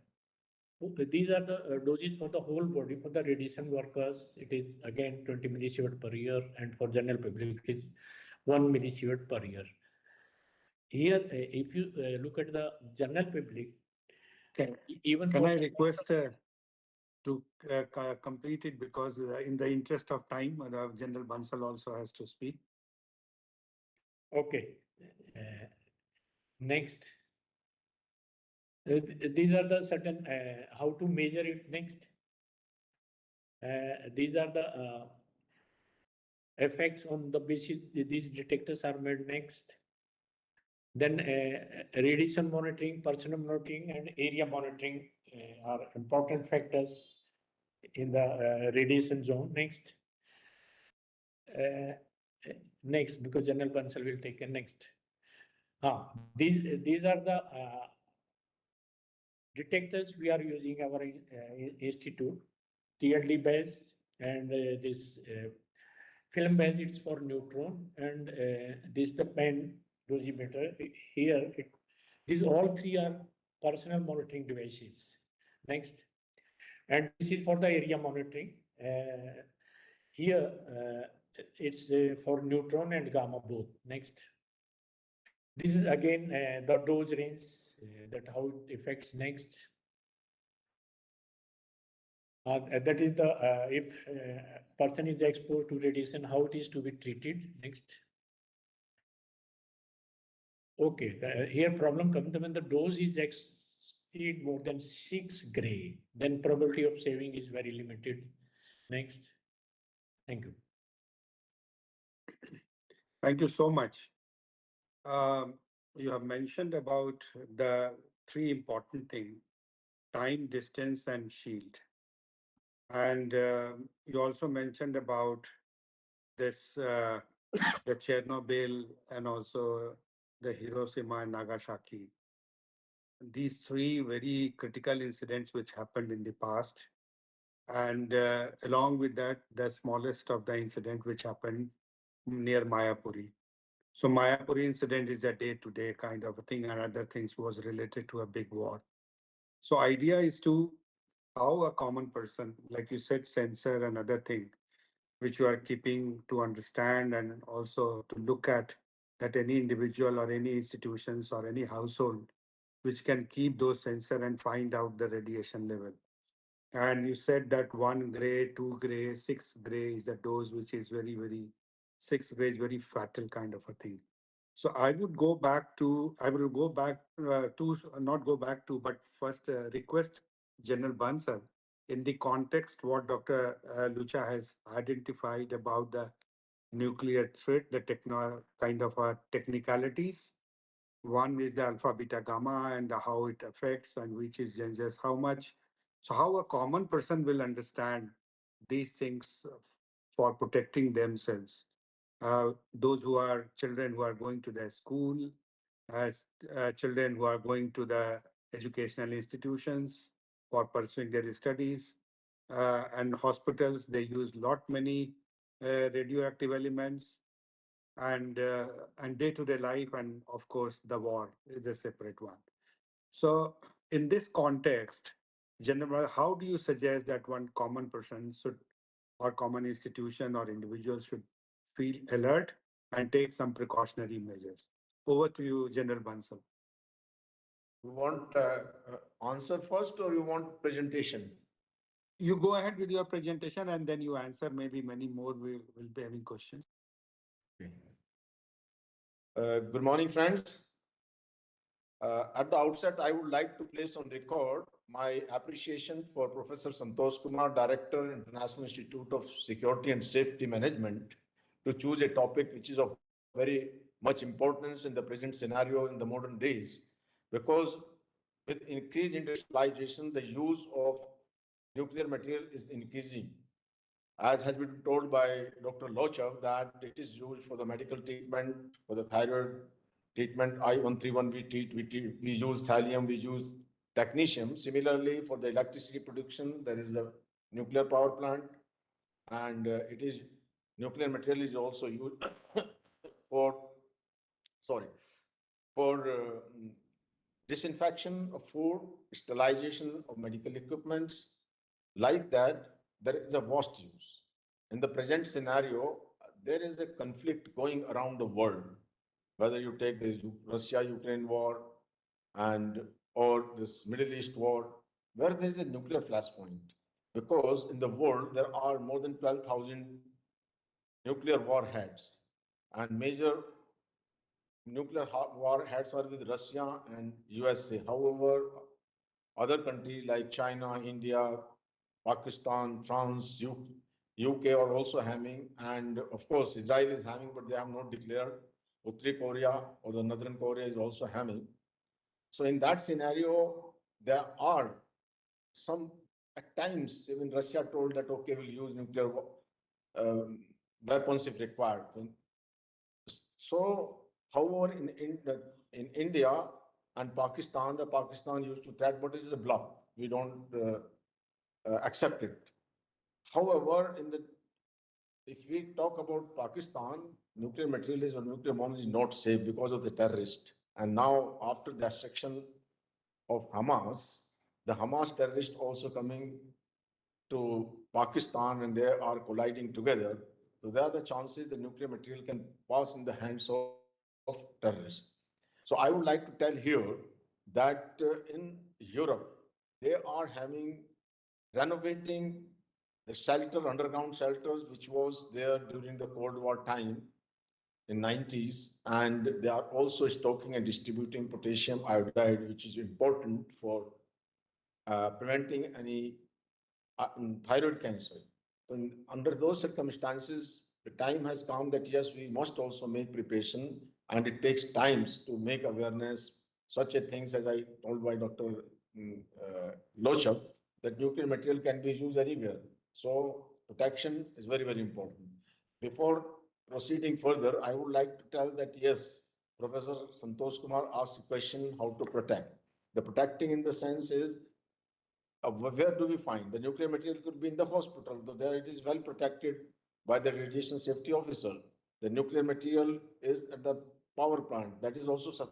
these are the doses for the whole body. For the radiation workers, it is again 20 millisievert per year, and for general public, it is 1 millisievert per year. Here, if you look at the general public, even Can for I request to complete it, because in the interest of time, the General Bansal also has to speak. okay. Next. These are the certain how to measure it next. These are the effects on the basis these detectors are made next. Then radiation monitoring, personal monitoring, and area monitoring are important factors in the radiation zone. Next. Next, because General Bansal will take a next. These are the detectors we are using our institute, TLD base, and this film base, it's for neutron, and this the pen dosimeter. Here, these all three are personal monitoring devices. Next, and this is for the area monitoring. Here, it's for neutron and gamma both. Next. This is again the dose range, that how it affects next. That is the if person is exposed to radiation, how it is to be treated. Next. Okay, here problem comes when the dose is exceed more than 6 gray, then probability of saving is very limited. Next. Thank you. Thank you so much. You have mentioned about the three important things: time, distance, and shield. And you also mentioned about this, the Chernobyl, and also the Hiroshima and Nagasaki. These three very critical incidents which happened in the past. And along with that, the smallest of the incident which happened near Mayapuri. So Mayapuri incident is a day-to-day kind of a thing, and other things was related to a big war. So idea is to how a common person, like you said, sensor and other thing, which you are keeping to understand, and also to look at that any individual or any institutions or any household which can keep those sensor and find out the radiation level. And you said that 1 gray, 2 gray, 6 gray is the dose, which is very, very, 6 gray is very fatal kind of a thing. So I would go back to, I will go back to, not go back to, but first request General Bansal in the context what Dr. Lucha has identified about the nuclear threat, the kind of technicalities. One is the alpha, beta, gamma, and how it affects, and which is just how much. So how a common person will understand these things for protecting themselves. Those who are children who are going to the school, as children who are going to the educational institutions for pursuing their studies, and hospitals, they use lot many radioactive elements. and day-to-day life, and of course the war is a separate one. So in this context, General, how do you suggest that one common person should, or common institution or individual should feel alert and take some precautionary measures? Over to you, General Bansal. You want answer first or you want presentation? You go ahead with your presentation and then you answer. Maybe many more will be having questions. Okay. Good morning, friends. At the outset, I would like to place on record my appreciation for Professor Santosh Kumar, Director, International Institute of Security and Safety Management, to choose a topic which is of very much importance in the present scenario in the modern days, because with increased industrialization, the use of nuclear material is increasing. As has been told by Dr. Lochab, that it is used for the medical treatment, for the thyroid treatment, I-131 we use thallium, we use technetium. Similarly, for the electricity production, there is the nuclear power plant, and it is nuclear material is also used for, sorry, for disinfection of food, sterilization of medical equipments. Like that, there is a vast use. In the present scenario, there is a conflict going around the world, whether you take the Russia-Ukraine war and or this Middle East war, where there is a nuclear flashpoint. Because in the world, there are more than 12,000 nuclear warheads, and major nuclear warheads are with Russia and USA. However, other countries like China, India, Pakistan, France, UK are also having, and of course Israel is having, but they have not declared. Uttar Korea or the Northern Korea is also having. So in that scenario, there are some, at times even Russia told that okay, we'll use nuclear um, weapons if required. So, however, in India and Pakistan, the Pakistan used to threat, but it is a bluff. We don't accept it. However, if we talk about Pakistan, nuclear material or nuclear bomb is not safe because of the terrorist. And now, after the destruction of Hamas, the Hamas terrorists also coming to Pakistan and they are colliding together. So there are the chances the nuclear material can pass in the hands of terrorists. So I would like to tell here that in Europe, they are having renovating the shelter, underground shelters, which was there during the Cold War time in 90s, and they are also stocking and distributing potassium iodide, which is important for preventing any thyroid cancer. So under those circumstances, the time has come that yes, we must also make preparation, and it takes times to make awareness. Such a things as I told by Dr. Lochab, that nuclear material can be used anywhere. So protection is very, very important. Before proceeding further, I would like to tell that yes, Professor Santosh Kumar asked a question how to protect. The protecting in the sense is where do we find the nuclear material? Could be in the hospital, though there it is well protected by the radiation safety officer. The nuclear material is at the power plant, that is also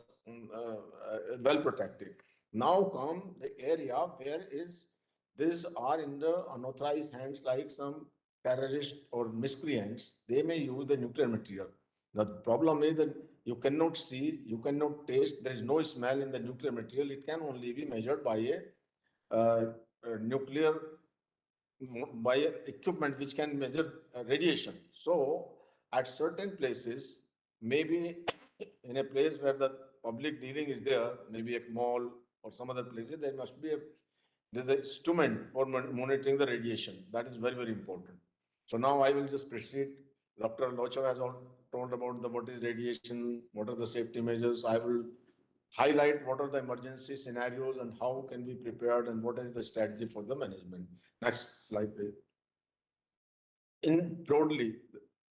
well protected. Now come the area where is these are in the unauthorized hands, like some terrorists or miscreants. They may use the nuclear material. The problem is that you cannot see, you cannot taste, there is no smell in the nuclear material. It can only be measured by a nuclear by equipment which can measure radiation. So at certain places, maybe in a place where the public dealing is there, maybe a mall or some other places, there must be the instrument for monitoring the radiation. That is very, very important. So now I will just proceed. Dr. Lochab has all told about what is radiation, what are the safety measures. I will highlight what are the emergency scenarios and how can we prepared and what is the strategy for the management. Next slide, please. In broadly,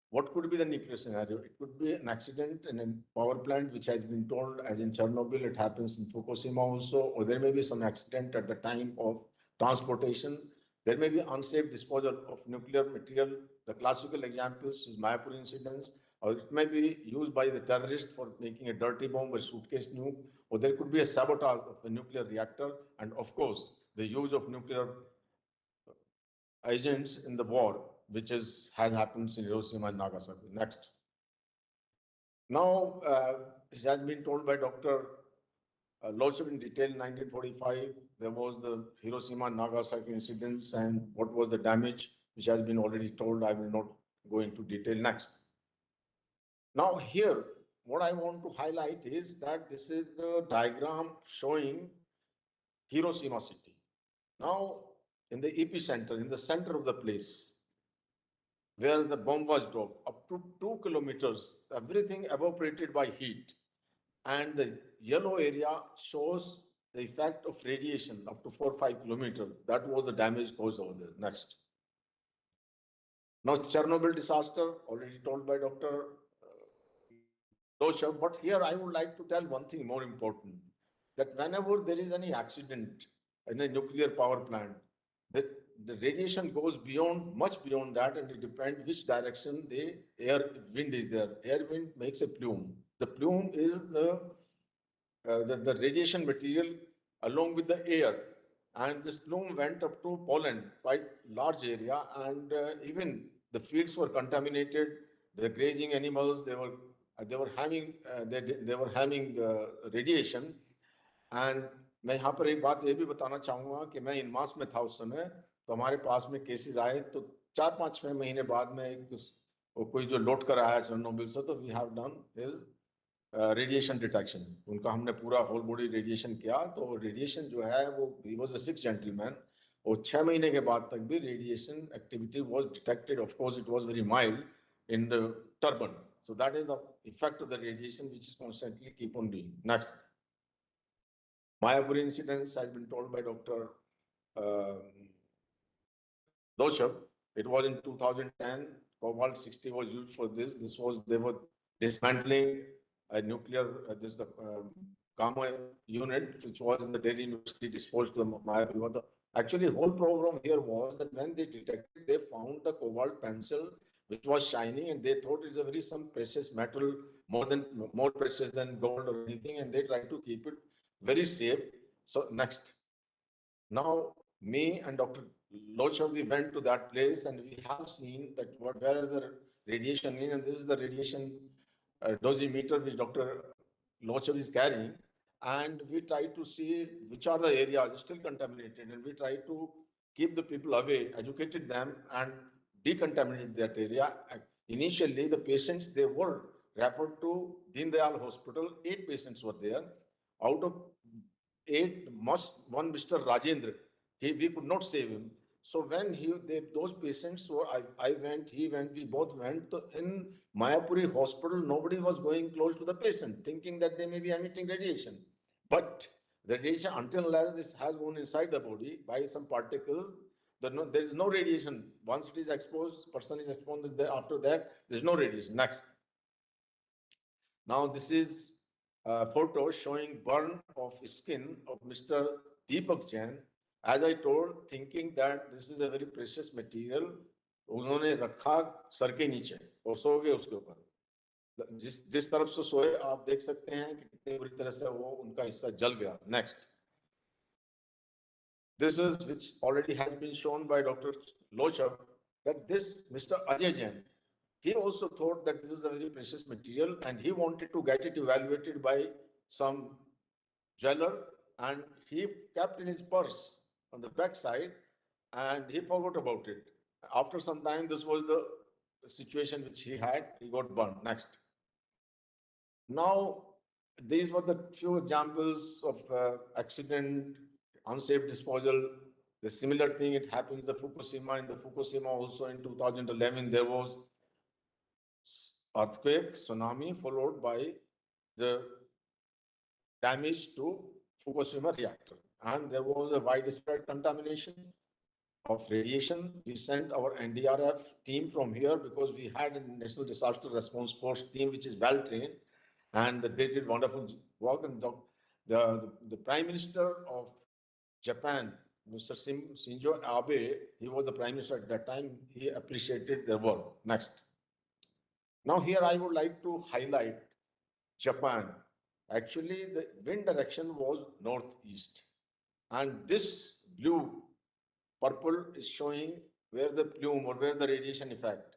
what could be the nuclear scenario? It could be an accident in a power plant, which has been told, as in Chernobyl, it happens in Fukushima also, or there may be some accident at the time of transportation. There may be unsafe disposal of nuclear material. The classical examples is Mayapur incidents. or it may be used by the terrorist for making a dirty bomb or suitcase nuke, or there could be a sabotage of a nuclear reactor, and of course, the use of nuclear agents in the war, which has happened in Hiroshima and Nagasaki. Next. Now, it has been told by Dr. Lochab in detail in 1945. There was the Hiroshima and Nagasaki incidents and what was the damage, which has been already told. I will not go into detail next. Now here, what I want to highlight is that this is the diagram showing Hiroshima city. Now, in the epicenter, in the center of the place, where the bomb was dropped, up to 2 kilometers, everything evaporated by heat. And the yellow area shows the effect of radiation up to 4 or 5 kilometers. That was the damage caused over there. Next. Now, Chernobyl disaster, already told by Dr. Lochab, but here I would like to tell one thing more important, that whenever there is any accident in a nuclear power plant, that the radiation goes beyond, much beyond that, and it depends which direction the wind is there. Air wind makes a plume. The plume is the radiation material along with the air. And this plume went up to Poland, quite large area, and even the fields were contaminated. The grazing animals, they were having radiation. And मैं यहाँ पर एक बात ये भी बताना चाहूँगा कि मैं इन मास में था उस समय, तो हमारे पास में केसेस आए तो 4-5 महीने बाद में कोई जो लौट कर आया चेरनोबिल से, तो we have done is radiation detection. उनका हमने पूरा होल बॉडी रेडिएशन किया, तो रेडिएशन जो है वो he was a sick gentleman, और 6 महीने के बाद तक भी radiation activity was detected. Of course it was very mild in the turban. So that is the effect of the radiation which is constantly keep on doing. Next. Mayapuri incidents has been told by Dr. Lochab. It was in 2010. Cobalt 60 was used for this. They were dismantling a nuclear, the Gamma unit, which was in the Delhi University, disposed to the Mayapuri. Actually, the whole program here was that when they detected, they found the cobalt pencil, which was shining, and they thought it's a very some precious metal, more precious than gold or anything, and they tried to keep it very safe. So next. Now, me and Dr. Lochab, we went to that place and we have seen that where the radiation is, and this is the radiation dosimeter which Dr. Lochab is carrying, and we try to see which are the areas still contaminated, and we try to keep the people away, educated them, and decontaminate that area. Initially, the patients, they were referred to Deen Dayal Hospital. 8 patients were there. Out of 8, one Mr. Rajendra, we could not save him. So when those patients were, I went, he went, we both went. So in Mayapuri hospital, nobody was going close to the patient, thinking that they may be emitting radiation. But the radiation, until unless this has gone inside the body by some particle, there is no radiation. Once it is exposed, person is exposed, after that, there is no radiation. Next. Now this is a photo showing burn of skin of Mr. Deepak Jain. As I told, thinking that this is a very precious material, उन्होंने रखा sir के नीचे और सो गए उसके ऊपर. जिस तरफ से सोए आप देख सकते हैं कि कितनी बुरी तरह से वो उनका हिस्सा जल गया. Next. This is which already has been shown by Dr. Lochab, that this Mr. Ajay Jain, he also thought that this is a very precious material and he wanted to get it evaluated by some jeweler, and he kept in his purse on the back side and he forgot about it. After some time, this was the situation which he had, he got burned. Next. Now, these were the few examples of accident, unsafe disposal. The similar thing, it happens in the Fukushima. In the Fukushima also in 2011, there was earthquake, tsunami, followed by the damage to Fukushima reactor. And there was a widespread contamination of radiation. We sent our NDRF team from here because we had a National Disaster Response Force team, which is well trained, and they did wonderful work. And the Prime Minister of Japan, Mr. Shinzo Abe, he was the Prime Minister at that time. He appreciated their work. Next. Now here I would like to highlight Japan. Actually, the wind direction was northeast, and this blue purple is showing where the plume or where the radiation effect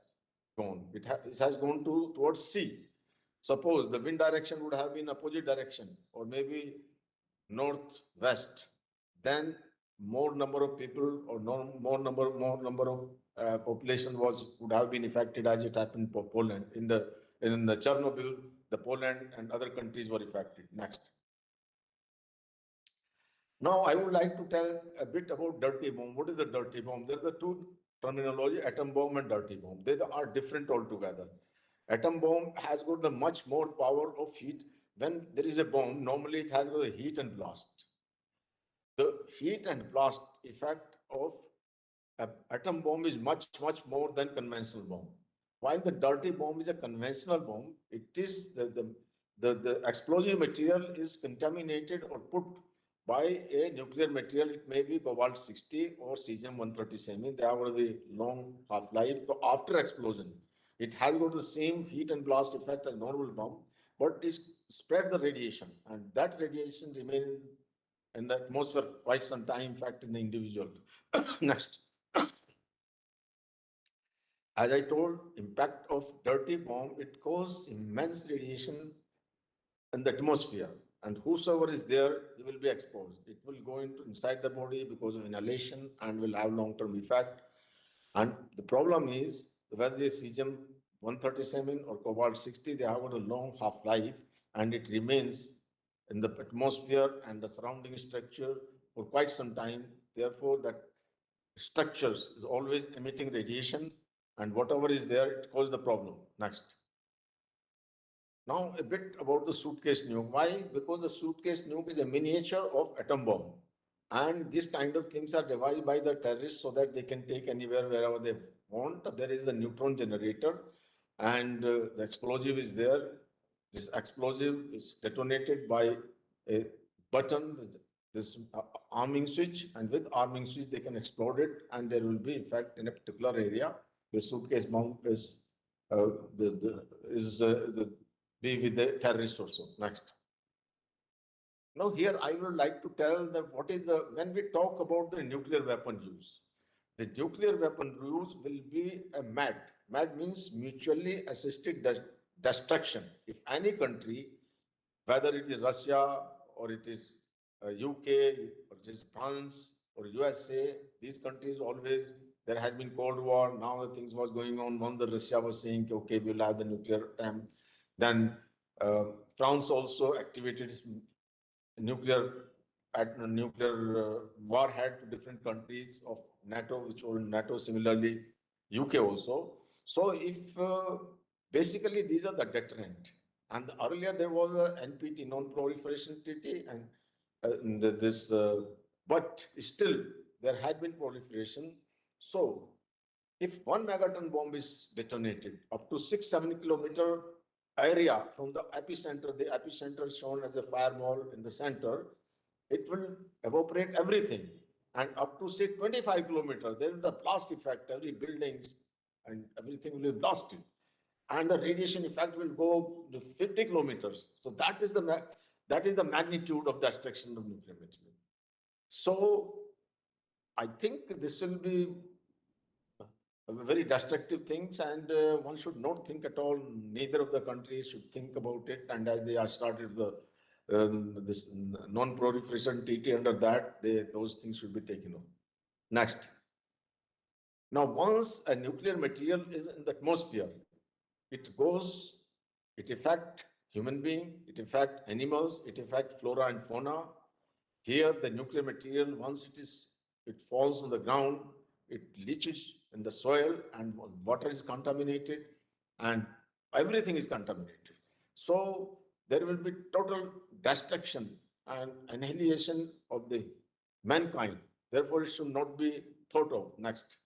gone. It has gone towards sea. Suppose the wind direction would have been opposite direction or maybe northwest, then more number of people or more number of population would have been affected as it happened for Poland in the Chernobyl, the Poland and other countries were affected. Next. Now I would like to tell a bit about dirty bomb. What is the dirty bomb? There are the two terminology, atom bomb and dirty bomb. They are different altogether. Atom bomb has got the much more power of heat. When there is a bomb, normally it has got a heat and blast. The heat and blast effect of an atom bomb is much more than conventional bomb. While the dirty bomb is a conventional bomb, it is the explosive material is contaminated or put by a nuclear material. It may be cobalt 60 or cesium 137. They have the long half-life. So after explosion, it has got the same heat and blast effect as normal bomb, but it spread the radiation, and that radiation remains in the atmosphere quite some time, in fact, in the individual. Next. As I told, impact of dirty bomb, it causes immense radiation in the atmosphere, and whosoever is there, he will be exposed. It will go into inside the body because of inhalation and will have long-term effect. And the problem is whether the cesium 137 or cobalt 60, they have got a long half-life and it remains in the atmosphere and the surrounding structure for quite some time. Therefore, that structures is always emitting radiation, and whatever is there, it causes the problem. Next. Now, a bit about the suitcase nuke. Why? Because the suitcase nuke is a miniature of atom bomb. And these kind of things are devised by the terrorists so that they can take anywhere, wherever they want. There is a neutron generator, and the explosive is there. This explosive is detonated by a button, this arming switch, and with arming switch, they can explode it, and there will be effect in a particular area. The suitcase bomb is be with the terrorist also. Next. Now here I would like to tell that what is when we talk about the nuclear weapon use, the nuclear weapon use will be a MAD. MAD means mutually assisted destruction. If any country, whether it is Russia or it is UK or it is France or USA, these countries always, there has been Cold War. Now the things was going on. One, the Russia was saying, okay, we'll have the nuclear attempt. Then France also activated nuclear warhead to different countries of NATO, which were in NATO. Similarly, UK also. So if basically these are the deterrent. And earlier there was a NPT, non-proliferation treaty, and but still there had been proliferation. So if 1 megaton bomb is detonated up to 6-7 kilometer area from the epicenter is shown as a fireball in the center, it will evaporate everything. And up to say 25 kilometers, there is the blast effect, every buildings and everything will be blasted. And the radiation effect will go to 50 kilometers. So that is the magnitude of destruction of nuclear material. So I think this will be very destructive things, and one should not think at all. Neither of the countries should think about it. And as they are started this non-proliferation treaty, under that, those things should be taken off. Next. Now, once a nuclear material is in the atmosphere, it affects human being, it affects animals, it affects flora and fauna. Here, the nuclear material, once it falls on the ground, it leaches in the soil, and water is contaminated, and everything is contaminated. So there will be total destruction and annihilation of the mankind. Therefore, it should not be thought of. Next.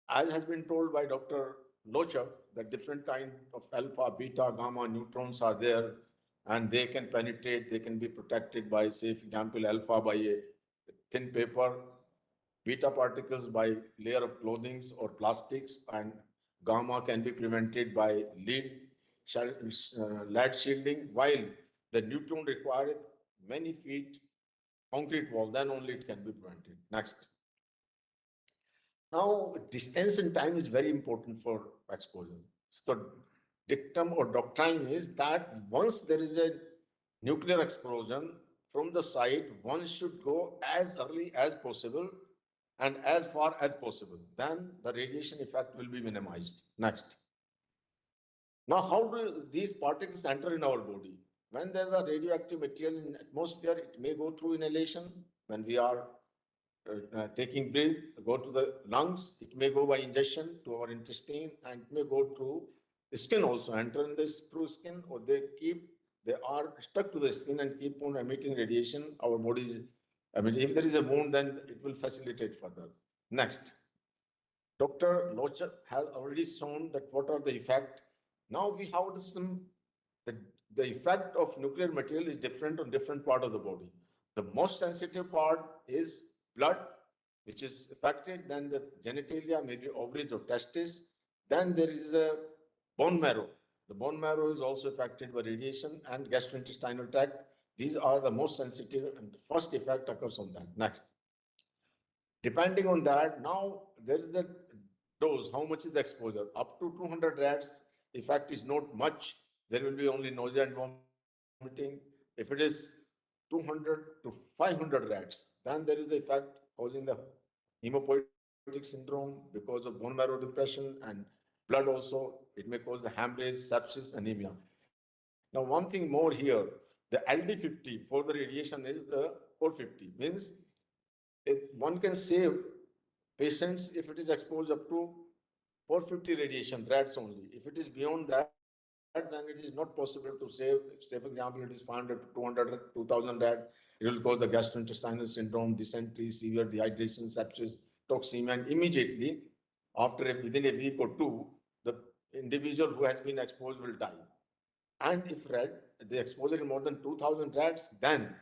As has been told by Dr. Lochab, that different kind of alpha, beta, gamma neutrons are there, and they can penetrate, they can be protected by, say, for example, alpha by a thin paper, beta particles by layer of clothing or plastics, and Gamma can be prevented by lead shielding, while the neutron required many feet concrete wall, then only it can be prevented. Next. Now, distance and time is very important for exposure. So, dictum or doctrine is that once there is a nuclear explosion from the site, one should go as early as possible and as far as possible. Then the radiation effect will be minimized. Next. Now, how do these particles enter in our body? When there is a radioactive material in atmosphere, it may go through inhalation. When we are taking breath, go to the lungs, it may go by ingestion to our intestine, and it may go through skin also, enter in this through skin, or they are stuck to the skin and keep on emitting radiation. Our bodies, I mean, if there is a wound, then it will facilitate further. Next. Dr. Lochab has already shown that what are the effect. Now we have some, the, the effect of nuclear material is different on different part of the body. The most sensitive part is blood, which is affected, then the genitalia, maybe ovaries or testes. Then there is a bone marrow. The bone marrow is also affected by radiation and gastrointestinal tract. These are the most sensitive, and the first effect occurs on that. Next. Depending on that, now there is the dose, how much is the exposure? Up to 200 rats, effect is not much. There will be only nausea and vomiting. If it is 200 to 500 rats, then there is the effect causing the hemopoietic syndrome because of bone marrow depression, and blood also. It may cause the hemorrhage, sepsis, anemia. Now, one thing more here, the LD50 for the radiation is the 450, means one can save patients if it is exposed up to 450 radiation rats only. If it is beyond that, then it is not possible to save. Say, for example, it is 500 to 200, 2000 rats, it will cause the gastrointestinal syndrome, dysentery, severe dehydration, sepsis, toxemia, and immediately within a week or two, the individual who has been exposed will die. And if the exposure is more than 2000 rats, then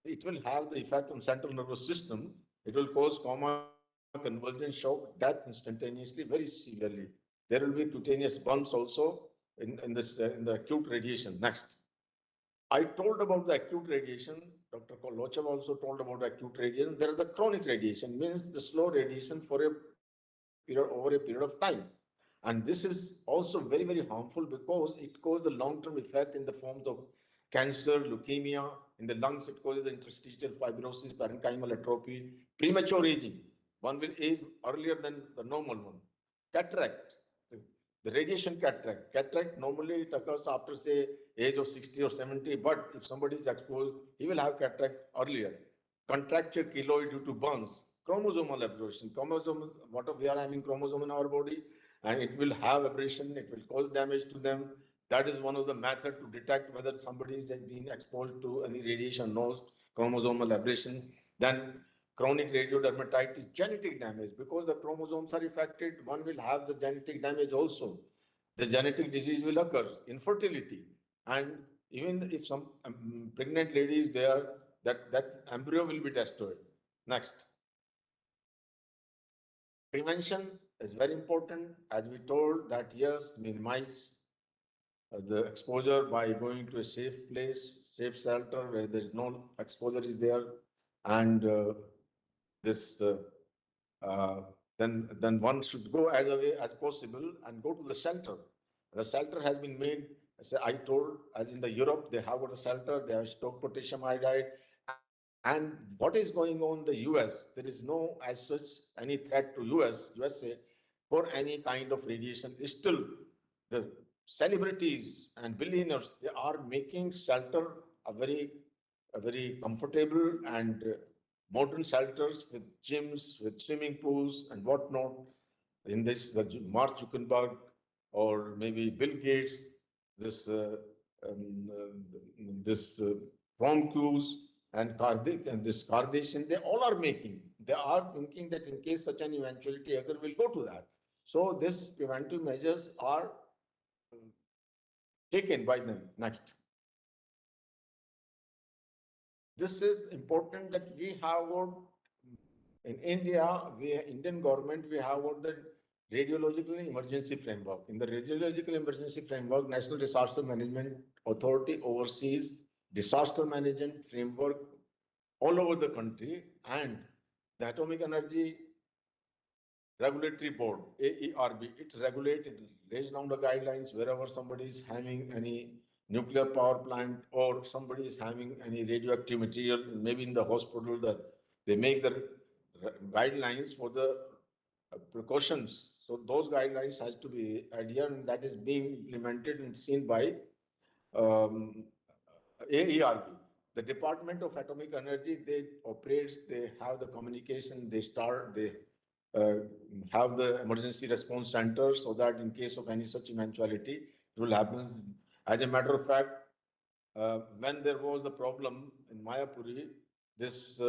it will have the effect on central nervous system. It will cause coma, convulsion, shock, death instantaneously, very severely. There will be cutaneous burns also in the acute radiation. Next. I told about the acute radiation. Dr. Lochab also told about the acute radiation. There are the chronic radiation, means the slow radiation for a period over a period of time. And this is also very, very harmful because it causes the long-term effect in the forms of cancer, leukemia. In the lungs, it causes the interstitial fibrosis, parenchymal atrophy, premature aging. One will age earlier than the normal one. Cataract, the radiation cataract. Cataract normally it occurs after, say, age of 60 or 70, but if somebody is exposed, he will have cataract earlier. Contracture keloid due to burns, chromosomal aberration. Chromosome, what we are having chromosome in our body, and it will have aberration, it will cause damage to them. That is one of the methods to detect whether somebody is being exposed to any radiation, knows chromosomal aberration. Then chronic radiodermatitis, genetic damage, because the chromosomes are affected, one will have the genetic damage also. The genetic disease will occur, infertility, and even if some pregnant lady is there, that embryo will be destroyed. Next. Prevention is very important, as we told that yes, minimize the exposure by going to a safe place, safe shelter where there is no exposure is there, and this then one should go as away as possible and go to the shelter. The shelter has been made, as I told, as in the Europe, they have got a shelter, they have stock potassium iodide. And what is going on in the US? There is no as such any threat to USA for any kind of radiation. Still, the celebrities and billionaires, they are making shelter a very comfortable and modern shelters with gyms, with swimming pools and whatnot. In this, the Mark Zuckerberg or maybe Bill Gates, this um, this Ron Cruz and Kardik and this Kardashian, they all are making. They are thinking that in case such an eventuality occur, we'll go to that. So this preventive measures are taken by them. Next. This is important that we have got in India, Indian government, we have got the radiological emergency framework. In the radiological emergency framework, National Disaster Management Authority oversees disaster management framework all over the country, and the Atomic Energy Regulatory Board, AERB, it regulates, it lays down the guidelines wherever somebody is having any nuclear power plant or somebody is having any radioactive material, maybe in the hospital, that they make the guidelines for the precautions. So those guidelines has to be adhered, and that is being implemented and seen by um, AERB. The Department of Atomic Energy, they operates, they have the communication, they uh, have the emergency response center so that in case of any such eventuality, it will happen. As a matter of fact, when there was the problem in Mayapuri, this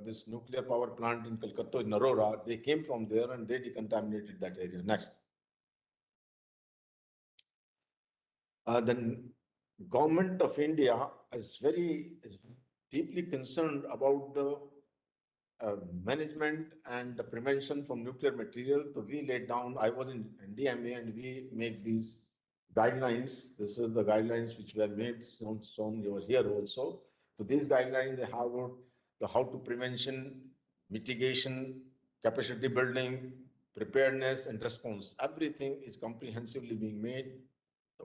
this nuclear power plant in Calcutta, in Narora, they came from there and they decontaminated that area. Next. The government of India is deeply concerned about the management and the prevention from nuclear material. So we laid down, I was in NDMA and we make these guidelines. This is the guidelines which were made, shown over here also. So these guidelines, they have the how to prevention, mitigation, capacity building, preparedness and response. Everything is comprehensively being made.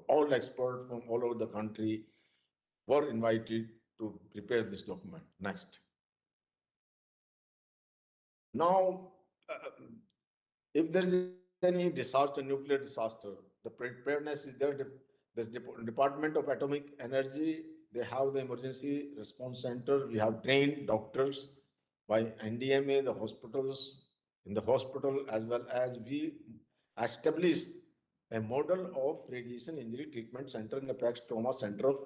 All experts from all over the country were invited to prepare this document. Next. Now, if there is any disaster, nuclear disaster, the preparedness is there. The Department of Atomic Energy, they have the emergency response center. We have trained doctors by NDMA, the hospitals, in the hospital, as well as we established a model of radiation injury treatment center in the Apex Trauma Center of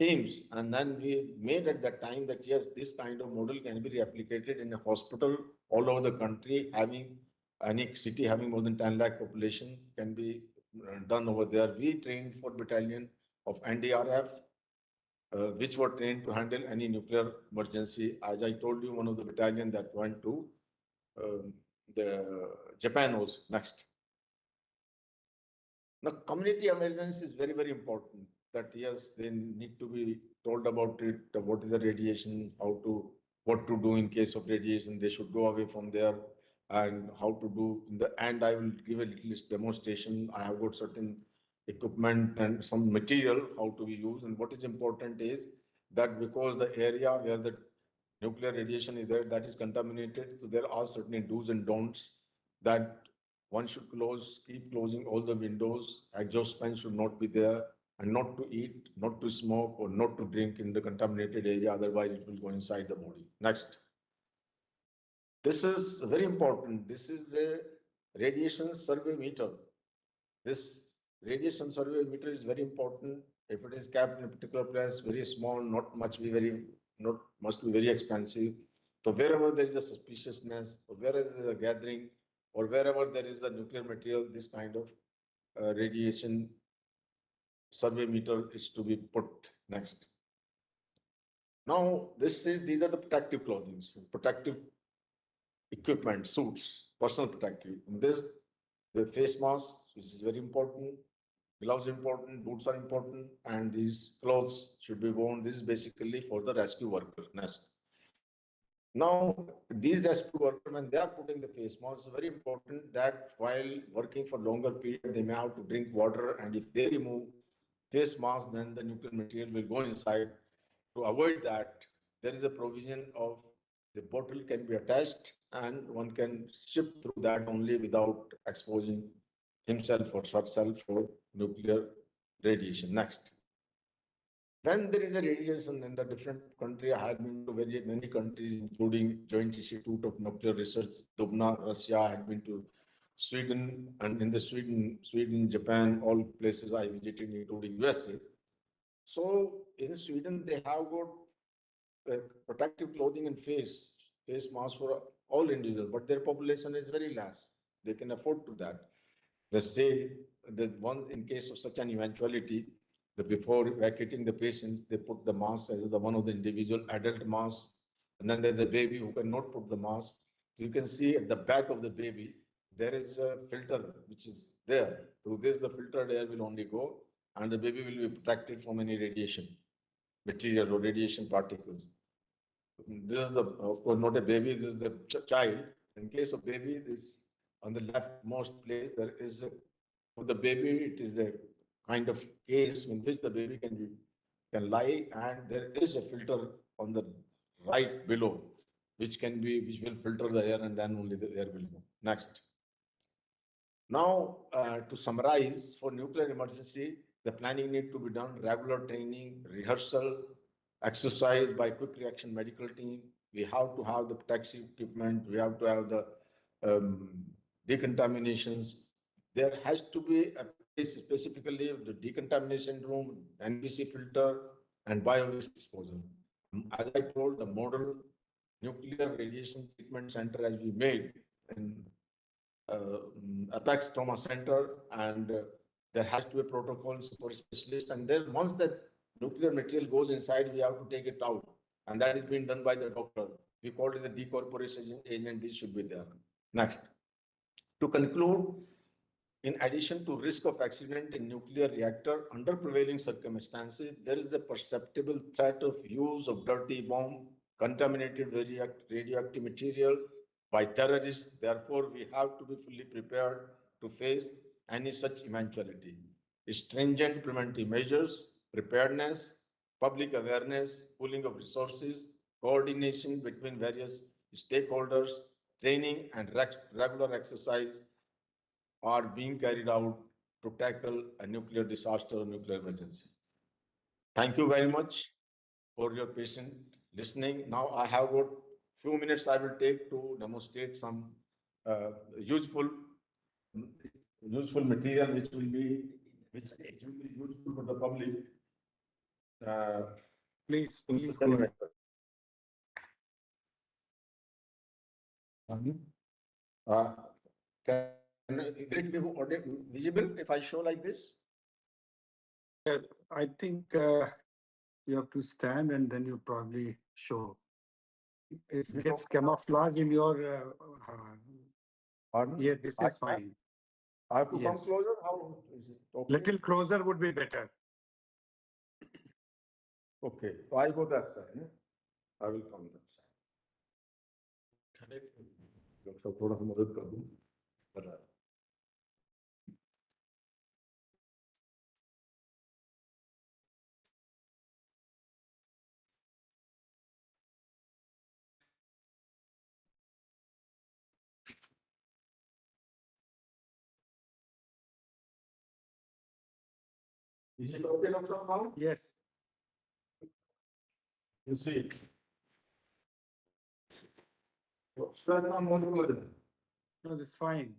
AIIMS. And then we made at that time that yes, this kind of model can be replicated in a hospital all over the country, having any city having more than 10 lakh population can be done over there. We trained 4 battalion of NDRF, which were trained to handle any nuclear emergency. As I told you, one of the battalion that went to the Japan was next. Now, community awareness is very, very important. That yes, they need to be told about it, what is the radiation, what to do in case of radiation. They should go away from there, and how to do. In the end, I will give a little demonstration. I have got certain equipment and some material how to be used. And what is important is that because the area where the nuclear radiation is there, that is contaminated. So there are certain do's and don'ts that one should keep closing all the windows. Exhaust fans should not be there, and not to eat, not to smoke, or not to drink in the contaminated area. Otherwise, it will go inside the body. Next. This is very important. This is a radiation survey meter. This radiation survey meter is very important. If it is kept in a particular place, very small, not must be very expensive. So wherever there is a suspiciousness, or wherever there is a gathering, or wherever there is a nuclear material, this kind of radiation survey meter is to be put. Next. Now, these are the protective clothing, protective equipment, suits, personal protective. In this, the face mask, which is very important, gloves important, boots are important, and these clothes should be worn. This is basically for the rescue workers. Next. Now, these rescue workers, when they are putting the face mask, it's very important that while working for longer period, they may have to drink water, and if they remove face mask, then the nuclear material will go inside. To avoid that, there is a provision of the bottle can be attached, and one can ship through that only without exposing himself or herself for nuclear radiation. Next. When there is a radiation in the different country, I have been to very many countries, including Joint Institute of Nuclear Research, Dubna, Russia. I had been to Sweden, and in the Sweden, Japan, all places I visited, including USA. So in Sweden, they have got protective clothing and face masks for all individuals, but their population is very less. They can afford to that. They say that one in case of such an eventuality, that before evacuating the patients, they put the mask as the one of the individual adult mask, and then there's a baby who cannot put the mask. you can see at the back of the baby, there is a filter which is there. Through this, the filtered air will only go, and the baby will be protected from any radiation material or radiation particles. This is the, of course, not a baby, this is the child. In case of baby, this on the leftmost place, there is a, for the baby, it is a kind of case in which the baby can lie, and there is a filter on the right below, which will filter the air, and then only the air will go. Next. Now, to summarize, for nuclear emergency, the planning need to be done, regular training, rehearsal, exercise by quick reaction medical team. We have to have the protection equipment. We have to have the decontaminations. There has to be a place specifically the decontamination room, NBC filter, and bio-waste disposal. As I told, the model nuclear radiation treatment center as we made in Apex Trauma Center, and there has to be protocols for specialists. And then once that nuclear material goes inside, we have to take it out, and that is being done by the doctor. We call it the decorporation agent. This should be there. Next. To conclude, in addition to risk of accident in nuclear reactor, under prevailing circumstances, there is a perceptible threat of use of dirty bomb, contaminated radioactive material by terrorists. Therefore, we have to be fully prepared to face any such eventuality. Stringent preventive measures, preparedness, public awareness, pooling of resources, coordination between various stakeholders, training and regular exercise are being carried out to tackle a nuclear disaster or nuclear emergency. Thank you very much for your patient listening. Now I have got few minutes I will take to demonstrate some useful material which will be useful for the public. Please go ahead. Will it be visible if I show like this? I think you have to stand and then you probably show. It gets camouflage in your. Yeah, this is fine. I have to come closer. How is it? Okay. Little closer would be better. Okay, so I go that side. I will come that side. Doctor थोड़ा सा मदद कर दूं बता Is it okay, Dr. Now? Yes. You see. Start on one word. No, this is fine.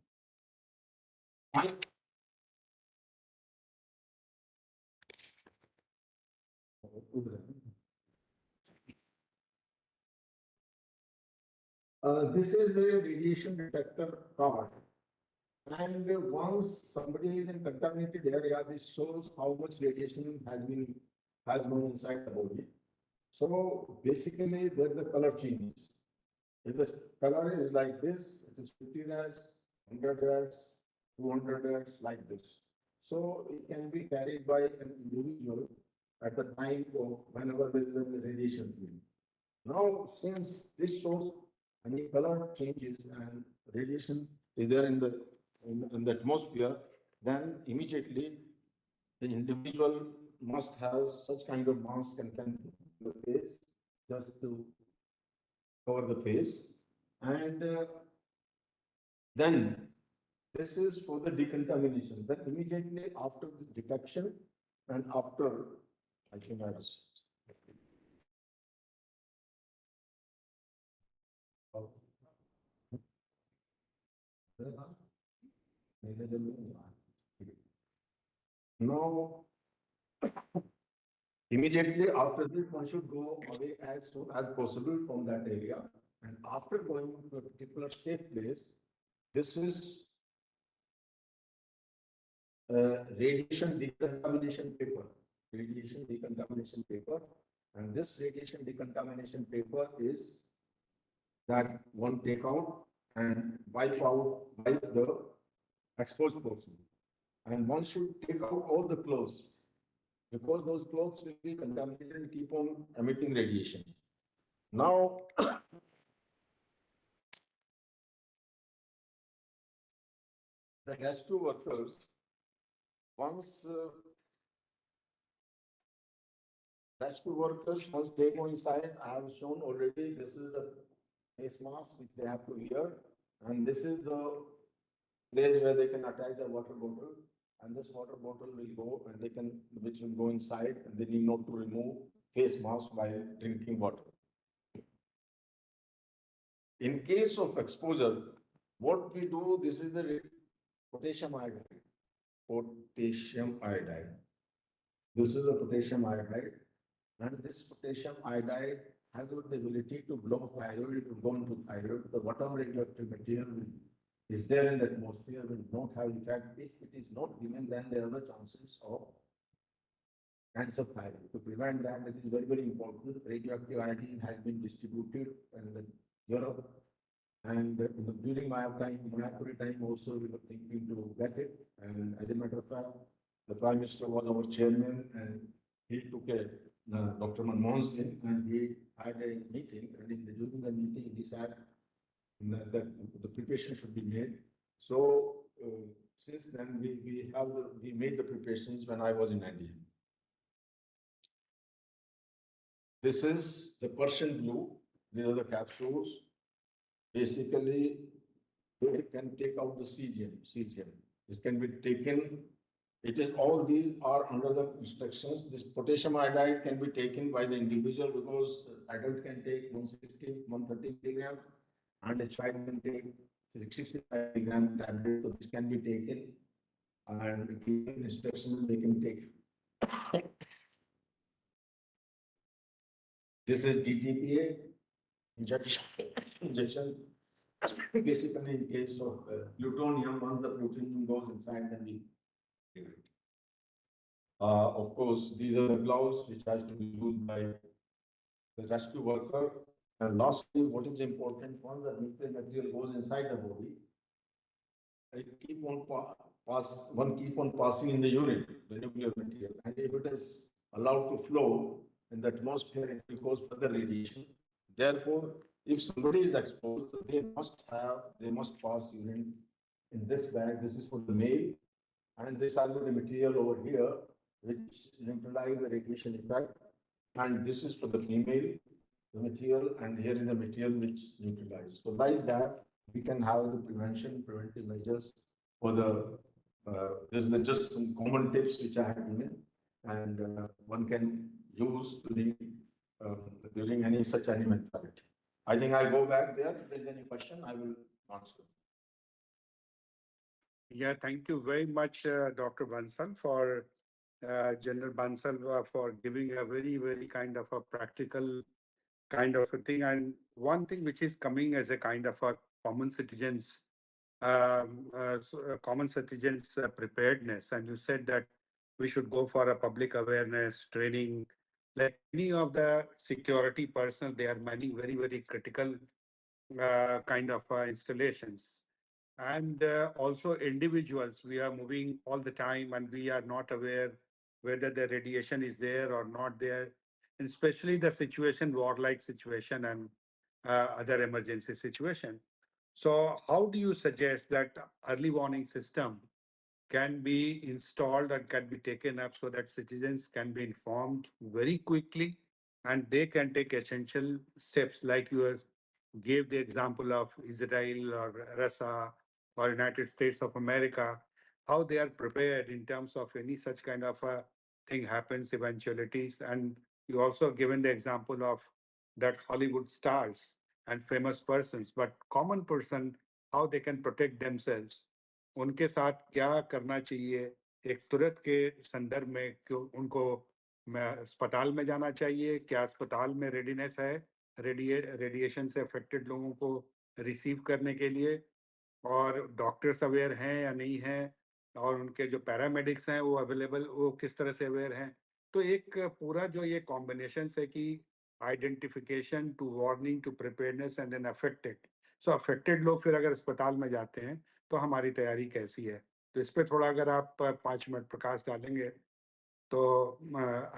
This is a radiation detector card. And once somebody is in contaminated area, this shows how much radiation has gone inside the body. So basically, there the color changes. If the color is like this, it is 50 rads, 100 rads, 200 rads, like this. So it can be carried by an individual at the time of whenever there is a radiation field. Now, since this shows any color changes and radiation is there in the atmosphere, then immediately the individual must have such kind of mask and can the face just to cover the face. And then this is for the decontamination. Then immediately after the detection and after, I think I was. Now, immediately after this, one should go away as soon as possible from that area. And after going to a particular safe place, this is radiation decontamination paper. Radiation decontamination paper. And this radiation decontamination paper is that one take out and wipe the exposed portion. And one should take out all the clothes because those clothes will be contaminated and keep on emitting radiation. Now, the rescue workers, once once they go inside, I have shown already, this is the face mask which they have to wear, and this is the place where they can attach the water bottle, and this water bottle will go and which will go inside, and they need not to remove face mask while drinking water. In case of exposure, what we do, this is the potassium iodide. Potassium iodide. This is the potassium iodide, and this potassium iodide has got the ability to block thyroid, to go into thyroid. The whatever radioactive material is there in the atmosphere will not have effect. If it is not given, then there are the chances of cancer thyroid. To prevent that, it is very, very important. Radioactive iodine has been distributed in Europe, and during my free time also, we were thinking to get it. And as a matter of fact, the Prime Minister was our chairman, and he took a Dr. Manmohan Singh, and he had a meeting. And during the meeting, he said that the preparation should be made. So since then, we made the preparations when I was in NDMA. This is the Persian blue. These are the capsules. Basically, they can take out the cesium. This can be taken. It is all these are under the instructions. This potassium iodide can be taken by the individual because adult can take 160, 130 milligram, and a child can take 65 milligram tablet. So this can be taken, and given instructions they can take. This is DTPA injection. Basically, in case of plutonium, once the plutonium goes inside, then we give it. Of course, these are the gloves which has to be used by the rescue worker. And lastly, what is important, once the nuclear material goes inside the body, one keep on passing in the urine, the nuclear material. And if it is allowed to flow in the atmosphere, it will cause further radiation. Therefore, if somebody is exposed, they must pass urine in this bag. This is for the male, and this has the material over here, which neutralize the radiation effect. And this is for the female, the material, and here is the material which neutralizes. So like that, we can have the preventive measures for the, this is just some common tips which I have given, and one can use during any such eventuality. I think I go back there. If there's any question, I will answer. Yeah, thank you very much, Dr. Bansal, for General Bansal, for giving a very, very kind of a practical kind of a thing. And one thing which is coming as a kind of a common citizens preparedness. And you said that we should go for a public awareness training. Like many of the security personnel, they are manning very, very critical kind of installations. And also individuals, we are moving all the time and we are not aware whether the radiation is there or not there, and especially the situation, warlike situation and other emergency situation. So how do you suggest that early warning system can be installed and can be taken up so that citizens can be informed very quickly and they can take essential steps, like you gave the example of Israel or Russia or United States of America, how they are prepared in terms of any such kind of a thing happens, eventualities. And you also given the example of that Hollywood stars and famous persons, but common person, how they can protect themselves. उनके साथ क्या करना चाहिए एक तुरंत के संदर्भ में, उनको अस्पताल में जाना चाहिए, क्या अस्पताल में रेडीनेस है रेडिएशन से अफेक्टेड लोगों को रिसीव करने के लिए, और डॉक्टर्स अवेयर हैं या नहीं हैं, और उनके जो पैरामेडिक्स हैं वो अवेलेबल, वो किस तरह से अवेयर हैं. तो एक पूरा जो ये कॉम्बिनेशन है कि identification to warning to preparedness and then affected, so affected लोग फिर अगर अस्पताल में जाते हैं तो हमारी तैयारी कैसी है, तो इस पे थोड़ा अगर आप 5 मिनट प्रकाश डालेंगे तो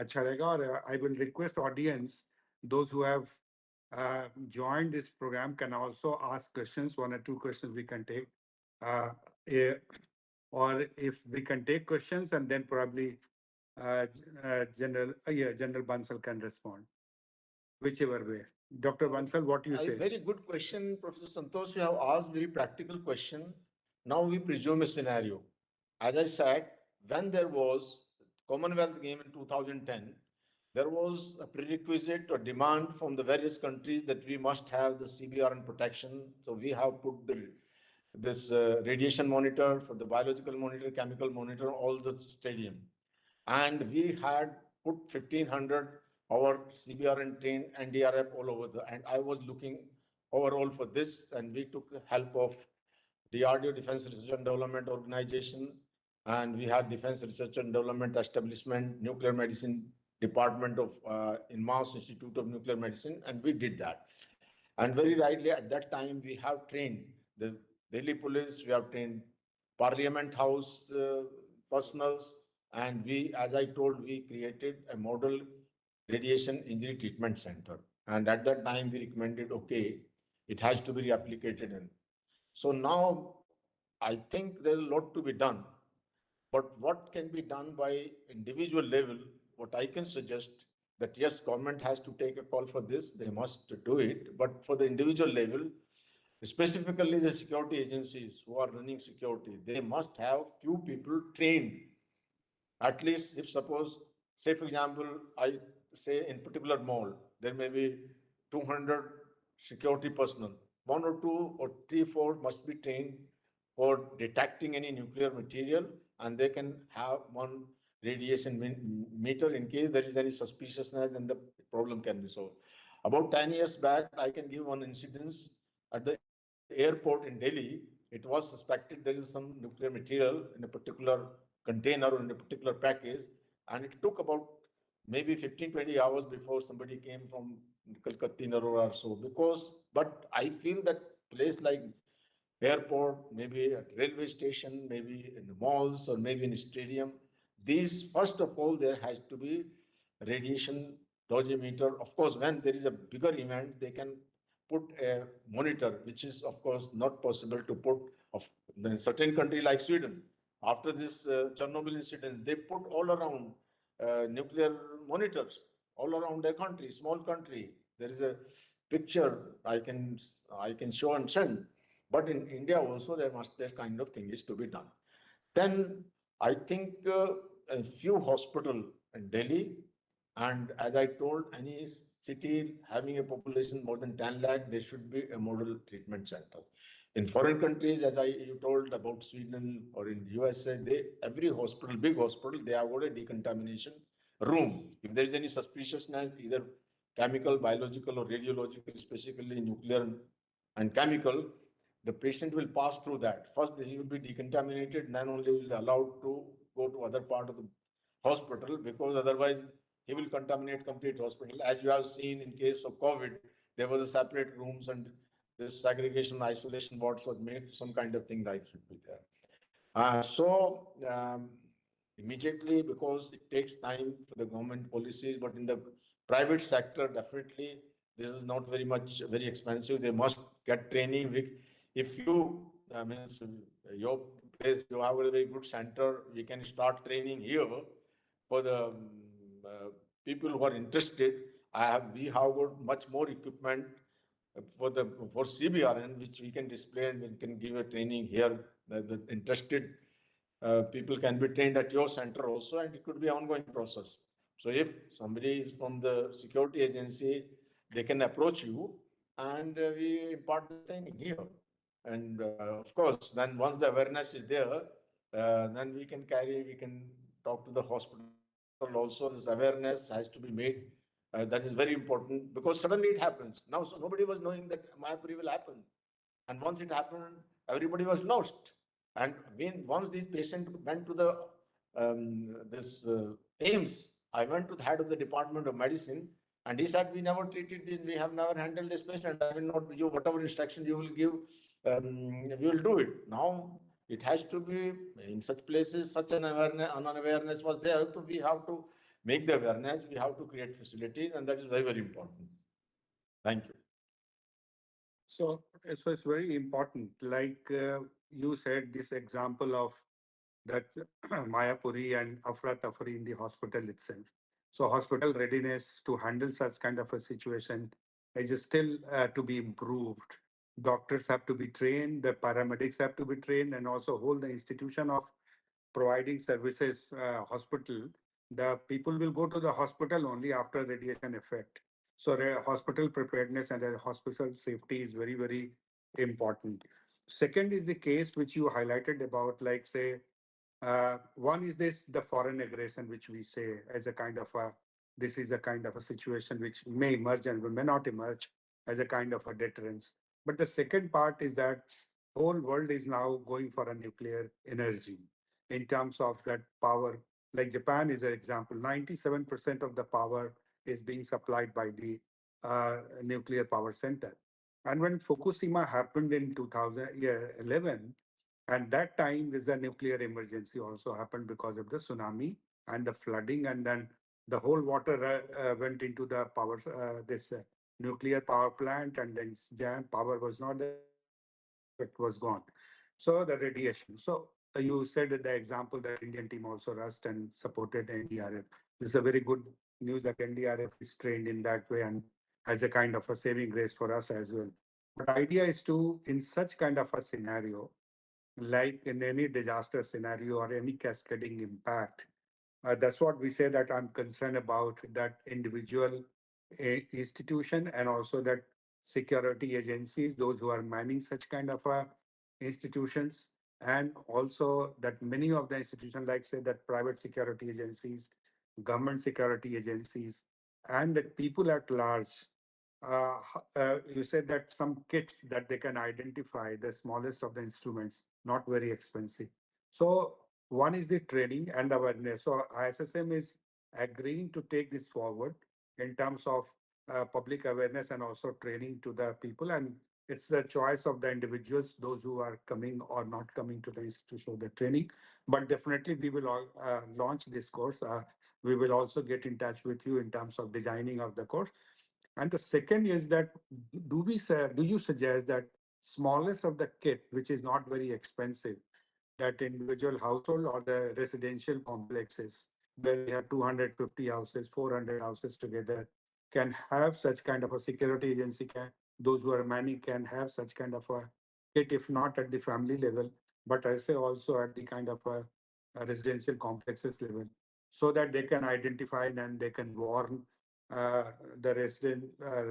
अच्छा रहेगा. और I will request audience, those who have joined this program can also ask questions. 1 or 2 questions we can take, or if we can take questions and then probably General Bansal can respond, whichever way. Dr. Bansal, what do you say? Very good question, Professor Santosh. You have asked very practical question. Now we presume a scenario. As I said, when there was Commonwealth Game in 2010, there was a prerequisite or demand from the various countries that we must have the CBR and protection. So we have put this radiation monitor, for the biological monitor, chemical monitor, all the stadium. And we had put 1,500 our CBR and trained NDRF all over and I was looking overall for this, and we took the help of DRDO, Defense Research and Development Organization, and we had Defense Research and Development Establishment, Nuclear Medicine Department of IISSM Institute of Nuclear Medicine, and we did that. And very rightly at that time we have trained the Delhi Police, we have trained Parliament House personals, and we, as I told, we created a model radiation injury treatment center. And at that time we recommended, okay, it has to be replicated in. So now I think there's a lot to be done. But what can be done by individual level, what I can suggest that yes, government has to take a call for this, they must do it. But for the individual level, specifically the security agencies who are running security, they must have few people trained. At least if suppose, say for example, I say in particular mall, there may be 200 security personnel. 1 or 2 or 3, 4 must be trained for detecting any nuclear material, and they can have one radiation meter in case there is any suspiciousness, then the problem can be solved. About 10 years back, I can give one incidence at the airport in Delhi. It was suspected there is some nuclear material in a particular container or in a particular package, and it took about maybe 15, 20 hours before somebody came from Calcutta or so. But I feel that place like airport, maybe at railway station, maybe in the malls, or maybe in a stadium, these, first of all, there has to be radiation dosimeter. Of course, when there is a bigger event, they can put a monitor, which is of course not possible to put in a certain country like Sweden. After this Chernobyl incident, they put all around nuclear monitors all around their country, small country. There is a picture I can show and send. But in India also that kind of thing is to be done. Then I think a few hospital in Delhi, and as I told, any city having a population more than 10 lakh, there should be a model treatment center. In foreign countries, as you told about Sweden or in USA, every hospital, big hospital, they have got a decontamination room. If there is any suspiciousness, either chemical, biological, or radiological, specifically nuclear and chemical, the patient will pass through that. First, he will be decontaminated, then only will be allowed to go to other part of the hospital, because otherwise he will contaminate complete hospital. As you have seen in case of COVID, there was a separate rooms and this segregation isolation wards was made, some kind of thing like should be there. Immediately, because it takes time for the government policies, but in the private sector, definitely this is not very expensive. They must get training. If you, your place, you have a very good center, we can start training here for the people who are interested. We have got much more equipment for CBRN, which we can display and we can give a training here. The interested people can be trained at your center also, and it could be an ongoing process. So if somebody is from the security agency, they can approach you, and we impart the training here. And of course, then once the awareness is there, then we can talk to the hospital also. This awareness has to be made. That is very important, because suddenly it happens. Now, so nobody was knowing that Mayapuri will happen. And once it happened, everybody was lost. And once this patient went to the AIIMS, I went to the head of the Department of Medicine. And he said, we never treated this, we have never handled this patient. I will not give whatever instruction you will give, we will do it. Now it has to be in such places, such an awareness was there. So we have to make the awareness, we have to create facilities, and that is very, very important. Thank you. So it's very important. Like you said, this example of that Mayapuri and Afra Tafri in the hospital itself. So hospital readiness to handle such kind of a situation is still to be improved. Doctors have to be trained, the paramedics have to be trained, and also whole the institution of providing services hospital. The people will go to the hospital only after radiation effect. So the hospital preparedness and the hospital safety is very, very important. Second is the case which you highlighted about, like say, one is this the foreign aggression, which we say as a kind of a this is a kind of a situation which may emerge and may not emerge as a kind of a deterrence. But the second part is that whole world is now going for a nuclear energy in terms of that power. Like Japan is an example. 97% of the power is being supplied by the nuclear power center. And when Fukushima happened in 2011, and that time, there's a nuclear emergency also happened because of the tsunami and the flooding, and then the whole water went into the power this nuclear power plant, and then jam power was not there, and then it was gone. So the radiation. So you said that the example that Indian team also rushed and supported NDRF. This is a very good news that NDRF is trained in that way and as a kind of a saving grace for us as well. But idea is to, in such kind of a scenario, like in any disaster scenario or any cascading impact. That's what we say that I'm concerned about that individual institution and also that security agencies, those who are manning such kind of institutions, and also that many of the institutions, like say that private security agencies, government security agencies, and that people at large you said that some kits that they can identify the smallest of the instruments, not very expensive. So one is the training and awareness. So IISSM is agreeing to take this forward in terms of public awareness and also training to the people. And it's the choice of the individuals, those who are coming or not coming to the institution of the training. But definitely we will all, launch this course. We will also get in touch with you in terms of designing of the course. And the second is that do you suggest that smallest of the kit, which is not very expensive, that individual household or the residential complexes where we have 250 houses, 400 houses together, can have such kind of a security agency, can those who are manning can have such kind of a kit, if not at the family level, but I say also at the kind of a residential complexes level, so that they can identify and they can warn uh, the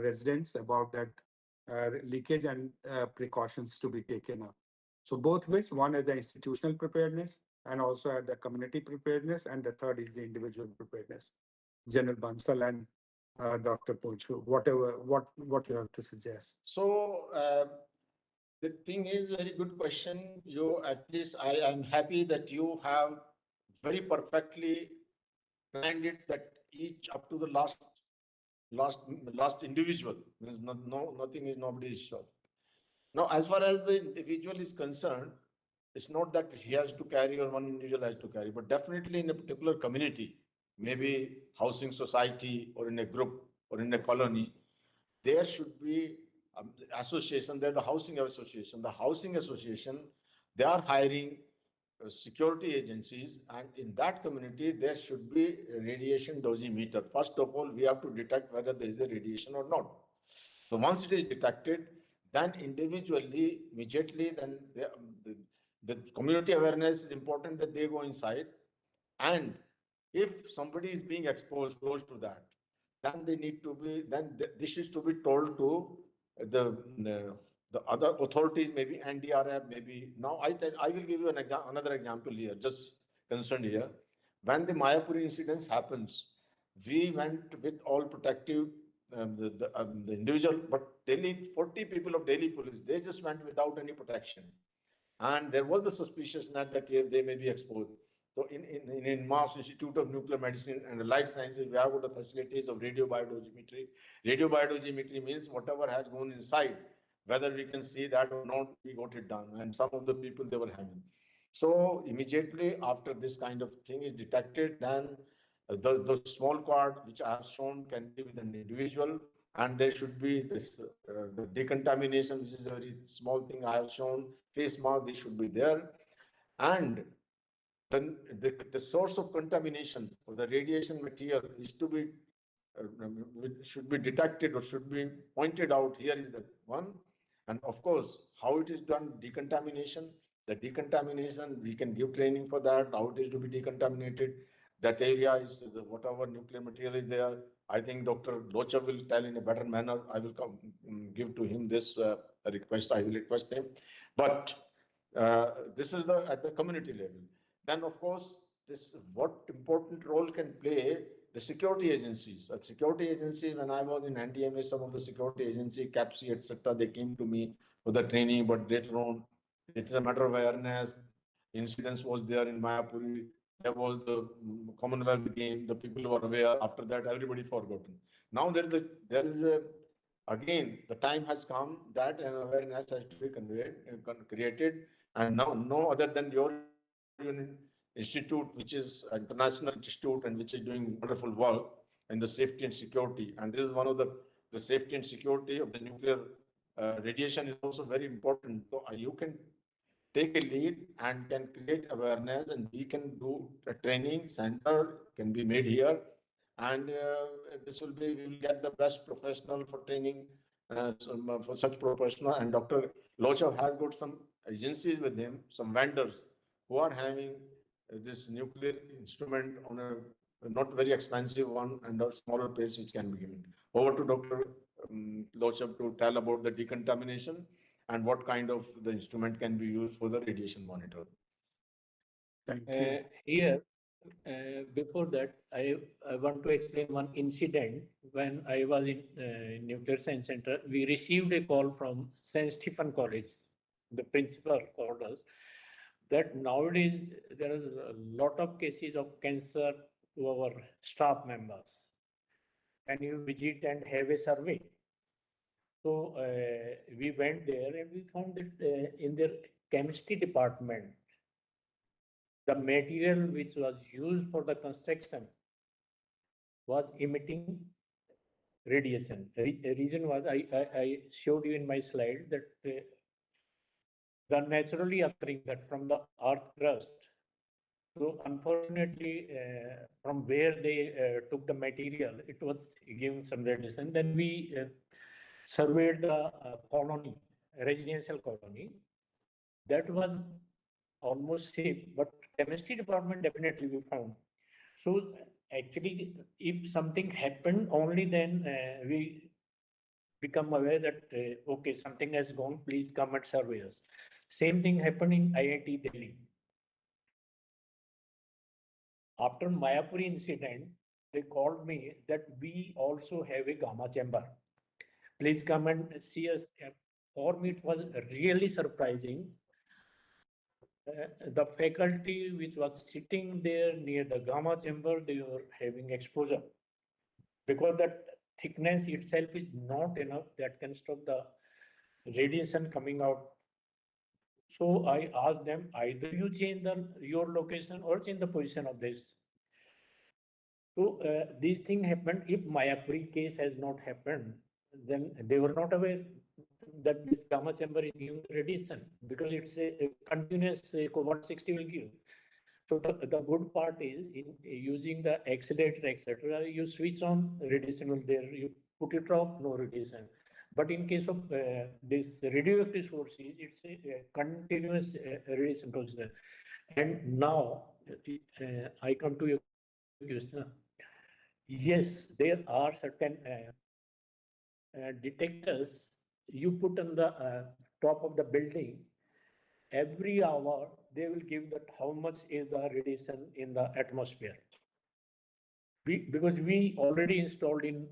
residents about that leakage and precautions to be taken up. So both ways, one is the institutional preparedness and also at the community preparedness, and the third is the individual preparedness. General Bansal and Dr. Ponchu, what you have to suggest. So the thing is, very good question. You at least I am happy that you have very perfectly planned it that each up to the last individual. There's nothing is nobody is sure. Now, as far as the individual is concerned, it's not that he has to carry or one individual has to carry, but definitely in a particular community, maybe housing society or in a group or in a colony, there should be association. They're the housing association. The housing association, they are hiring security agencies, and in that community there should be a radiation dosimeter. First of all, we have to detect whether there is a radiation or not. So once it is detected, then individually, immediately, then the community awareness is important that they go inside. And if somebody is being exposed close to that, then they need to be, then this is to be told to the, the other authorities, maybe NDRF, maybe. Now I will give you another example here, just concerned here. When the Mayapuri incidents happens, we went with all protective the individual, but Delhi, 40 people of Delhi police, they just went without any protection. And there was the suspiciousness that they may be exposed. So in Mass Institute of Nuclear Medicine and Life Sciences, we have got the facilities of radiobiodosimetry. Radiobiodosimetry means whatever has gone inside, whether we can see that or not, we got it done. And some of the people they were having. So immediately after this kind of thing is detected, then the small cord which I have shown can be with an individual, and there should be this the decontamination, which is a very small thing I have shown. Face mask, they should be there, and then the source of contamination for the radiation material is to be should be detected or should be pointed out. Here is the one, and of course, how it is done, decontamination. The decontamination, we can give training for that, how it is to be decontaminated. That area is whatever nuclear material is there. I think Dr. Lochab will tell in a better manner. I will come give to him this request. I will request him. But this is at the community level. Then, of course, this what important role can play the security agencies. At security agency, when I was in NDMA, some of the security agency, CAPSI, etc., they came to me for the training, but later on, it is a matter of awareness. Incidents was there in Mayapuri. There was the Commonwealth game. The people were aware. After that, everybody forgotten. Now there is a again the time has come that an awareness has to be conveyed, created, and now no other than your institute, which is an international institute and which is doing wonderful work in the safety and security. And this is one of the safety and security of the nuclear radiation is also very important. So you can take a lead and can create awareness, and we can do a training center can be made here, and this will be we will get the best professional for training for such professional. And Dr. Lochab has got some agencies with him, some vendors who are having this nuclear instrument on a not very expensive one and a smaller pace which can be given. Over to Dr. Lochab to tell about the decontamination and what kind of the instrument can be used for the radiation monitor. Thank you. Here, before that, I want to explain one incident. When I was in Nuclear Science Center, we received a call from St. Stephen College. The principal called us that nowadays there is a lot of cases of cancer to our staff members. Can you visit and have a survey? So we went there and we found that in their chemistry department, the material which was used for the construction was emitting radiation. Reason was I showed you in my slide that the naturally occurring that from the earth crust. So unfortunately, from where they took the material, it was giving some radiation. Then we surveyed the colony, residential colony. That was almost safe, but chemistry department definitely we found. So actually, if something happened, only then we become aware that okay, something has gone. Please come and survey us. Same thing happened in IIT Delhi. After Mayapuri incident, they called me that we also have a gamma chamber. Please come and see us. For me, it was really surprising. The faculty which was sitting there near the gamma chamber, they were having exposure because that thickness itself is not enough that can stop the radiation coming out. So I asked them, either you change your location or change the position of this. So these things happened. If Mayapuri case has not happened, then they were not aware that this gamma chamber is giving radiation because it's a continuous 160 will give. So the good part is in using the accelerator, etc., you switch on radiation will there, you put it off, no radiation. But in case of this radioactive sources, it's a continuous radiation process. And now I come to your question. Yes, there are certain detectors you put on the top of the building. Every hour, they will give that how much is the radiation in the atmosphere. Because we already installed in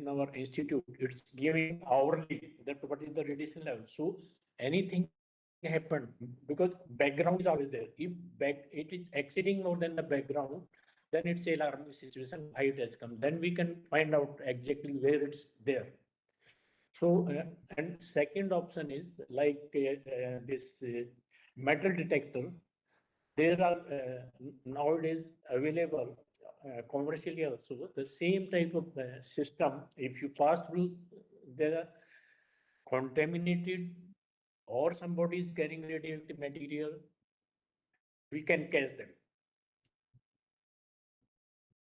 our institute, it's giving hourly that what is the radiation level. So anything happened because background is always there. If it is exceeding more than the background, then it's alarming situation. Why it has come? Then we can find out exactly where it's there. So, and second option is like this metal detector. There are nowadays available commercially also the same type of system. If you pass through the contaminated or somebody is carrying radioactive material, we can catch them.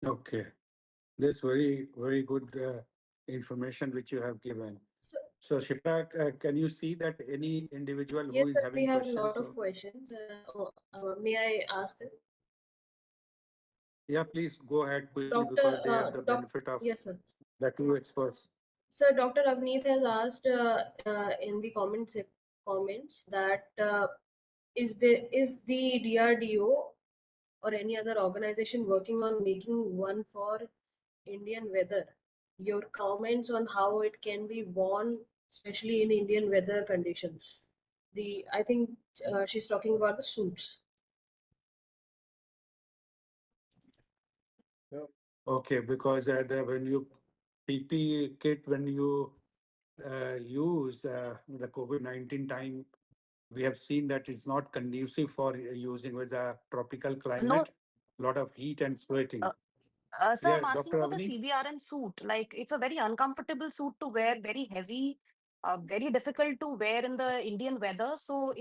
Okay. This very good information which you have given. So Shipra, can you see that any individual Yes, who is sir, having we have a questions? lot of questions. May I ask them? Yeah, please go ahead quickly Doctor, because they have the benefit of yes, sir. the two experts. So Dr. Avneet has asked in the comments that is the DRDO or any other organization working on making one for Indian weather? Your comments on how it can be worn, especially in Indian weather conditions. I think she's talking about the suits. Okay, because when you PPE kit, when you use the COVID-19 time, we have seen that it's not conducive for using with a tropical No, climate, lot of heat and sweating. sir, I'm Yeah, asking Dr. about the Avni? CBRN suit. Like, it's a very uncomfortable suit to wear, very heavy, very difficult to wear in the Indian weather. So,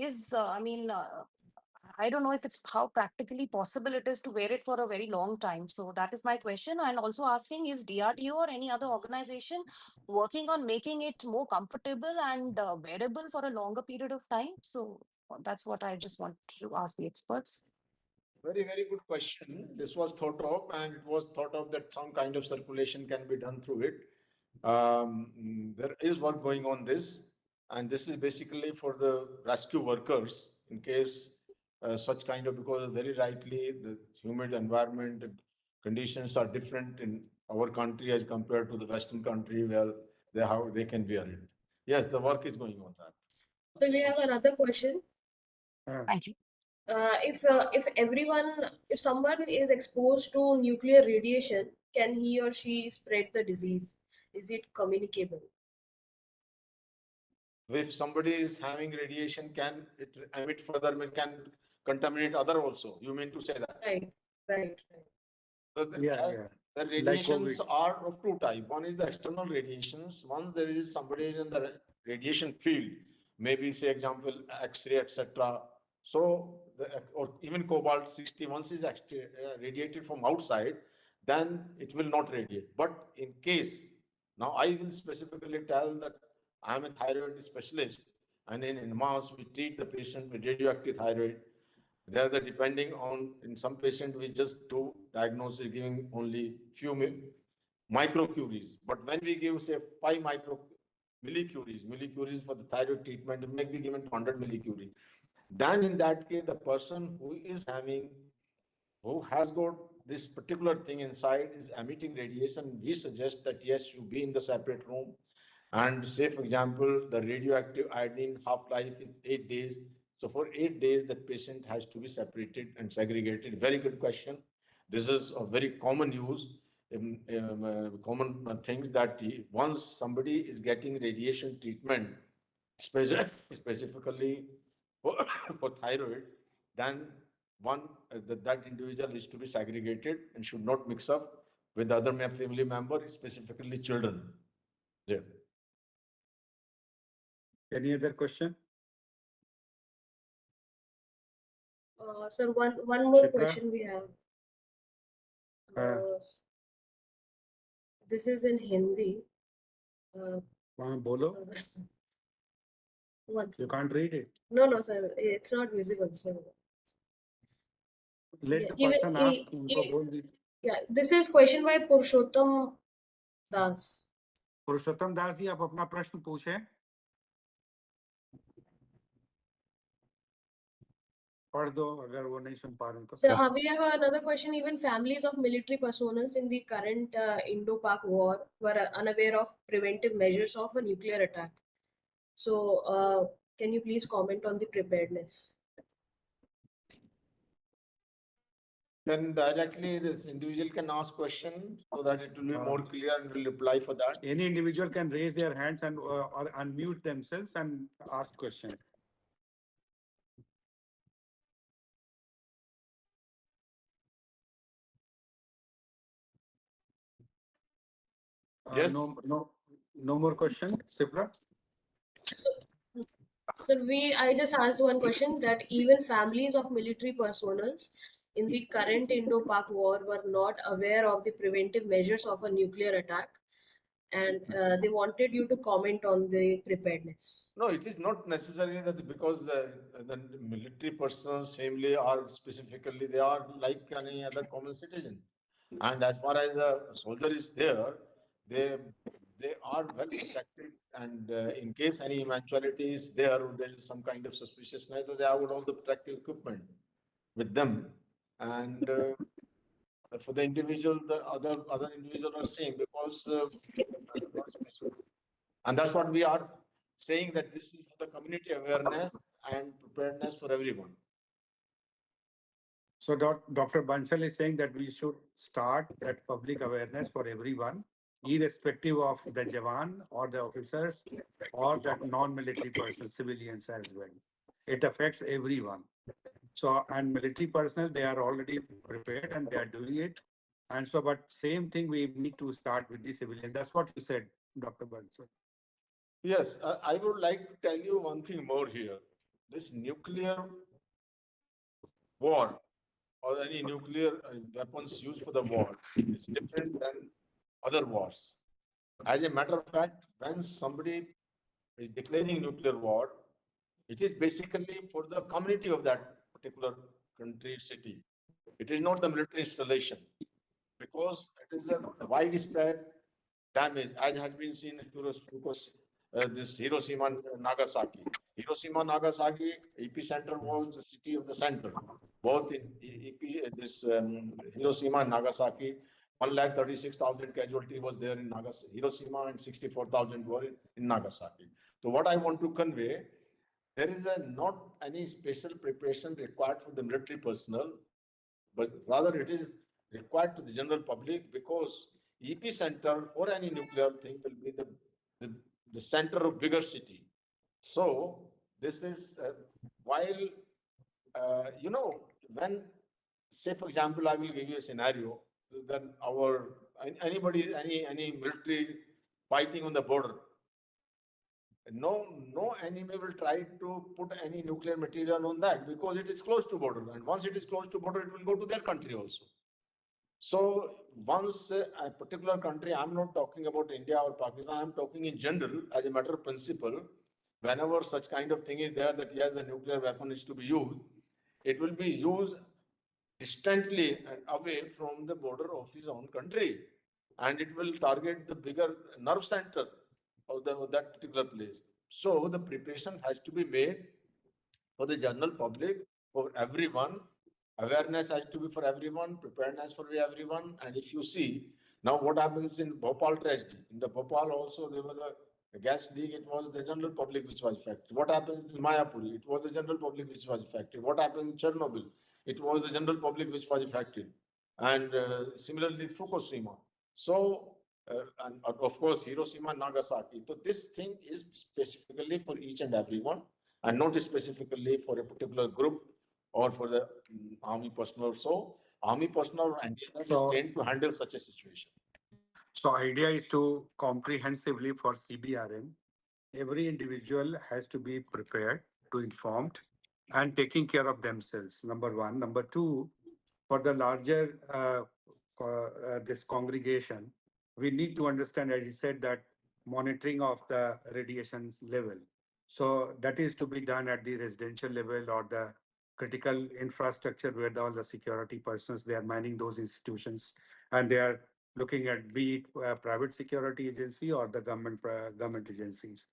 I don't know if it's how practically possible it is to wear it for a very long time. So, that is my question. And also asking, is DRDO or any other organization working on making it more comfortable and wearable for a longer period of time? So, that's what I just want to ask the experts. Very, very good question. This was thought of, and it was thought of that some kind of circulation can be done through it. There is work going on this, and this is basically for the rescue workers in case such kind of, because very rightly the humid environment and conditions are different in our country as compared to the Western country where they can wear it. Yes, the work is going on that. So we have another question. Thank you. If someone is exposed to nuclear radiation, can he or she spread the disease? Is it communicable? If somebody is having radiation, can it emit further, can contaminate other also? You mean to say that? Right. So Yeah. the Like radiations COVID. are of two types. One is the external radiations. Once there is somebody is in the radiation field, maybe say example X-ray, etc. So or even cobalt 60, once is radiated from outside, then it will not radiate. But in case, now I will specifically tell that I am a thyroid specialist, and in mass we treat the patient with radioactive thyroid. Rather, depending on, in some patient we just do diagnosis giving only few microcuries. But when we give say 5 millicuries for the thyroid treatment, it may be given 200 millicuries. Then in that case, the person who has got this particular thing inside is emitting radiation. We suggest that yes, you be in the separate room. And say, for example, the radioactive iodine half-life is 8 days. So for 8 days, that patient has to be separated and segregated. Very good question. This is a very common use, common things that once somebody is getting radiation treatment, specifically for, for thyroid, then that individual is to be segregated and should not mix up with other family member, specifically children. Yeah. Any other question? Sir, one more Shipra? question we have. This is in Hindi. Bolo? Sorry. You can't read it. No, sir. It's not visible. So Let yeah, the person ask. उनको बोल दीजिए. yeah, this is question by Purushottam Das. पुरुषोत्तम दास जी, आप अपना प्रश्न पूछें. पढ़ दो अगर वो नहीं सुन पा रहे तो. So we have another question. Even families of military personnel in the current Indo-Pak war were unaware of preventive measures of a nuclear attack. So can you please comment on the preparedness? Then directly this individual can ask question so that it will be more clear and will reply for that. Any individual can raise their hands and or unmute themselves and ask question. Yes. No more question, Sipra? So I just asked one question, that even families of military personnel in the current Indo-Pak war were not aware of the preventive measures of a nuclear attack, and they wanted you to comment on the preparedness. No, it is not necessary that because the military person's family are specifically, they are like any other common citizen. And as far as the soldier is there, they they are well protected. And in case any eventuality is there, or there is some kind of suspiciousness, they have all the protective equipment with them. And for the individual, the other individual are same because not specific. And that's what we are saying, that this is for the community awareness and preparedness for everyone. So Dr. Bansal is saying that we should start that public awareness for everyone, irrespective of the Jawan or the officers or the non-military persons, civilians as well. It affects everyone. So, and military personnel, they are already prepared and they are doing it. And so, but same thing, we need to start with the civilian. That's what you said, Dr. Bansal. Yes, I would like to tell you one thing more here. This nuclear war or any nuclear weapons used for the war is different than other wars. As a matter of fact, when somebody is declaring nuclear war, it is basically for the community of that particular country, city. It is not the military installation, because it is a widespread damage, as has been seen in this Hiroshima and Nagasaki. Hiroshima, Nagasaki, epicenter was the city of the center. Both in Hiroshima and Nagasaki, 136,000 casualty was there in Hiroshima, and 64,000 were in Nagasaki. So what I want to convey, there is not any special preparation required for the military personnel, but rather it is required to the general public, because epicenter or any nuclear thing will be the center of bigger city. So this is while when, say for example, I will give you a scenario, then any military fighting on the border, no enemy will try to put any nuclear material on that, because it is close to border, and once it is close to border, it will go to their country also. So once a particular country, I'm not talking about India or Pakistan, I'm talking in general, as a matter of principle, whenever such kind of thing is there, that yes, a nuclear weapon is to be used, it will be used distantly and away from the border of his own country, and it will target the bigger nerve center of that particular place. So the preparation has to be made for the general public, for everyone. Awareness has to be for everyone, preparedness for everyone. And if you see now what happens in Bhopal tragedy, in the Bhopal also there was a gas leak, it was the general public which was affected. What happens in Mayapuri, it was the general public which was affected. What happened in Chernobyl, it was the general public which was affected. And similarly Fukushima. So and of course Hiroshima and Nagasaki. So this thing is specifically for each and everyone, and not specifically for a particular group or for the army personnel. So army personnel and NDMA is trained to handle such a situation. So idea is to comprehensively for CBRN, every individual has to be prepared, to informed, and taking care of themselves. Number one. Number two, for the larger this congregation, we need to understand, as you said, that monitoring of the radiation level. So that is to be done at the residential level or the critical infrastructure where all the security persons, they are manning those institutions, and they are looking at be it private security agency or the government agencies.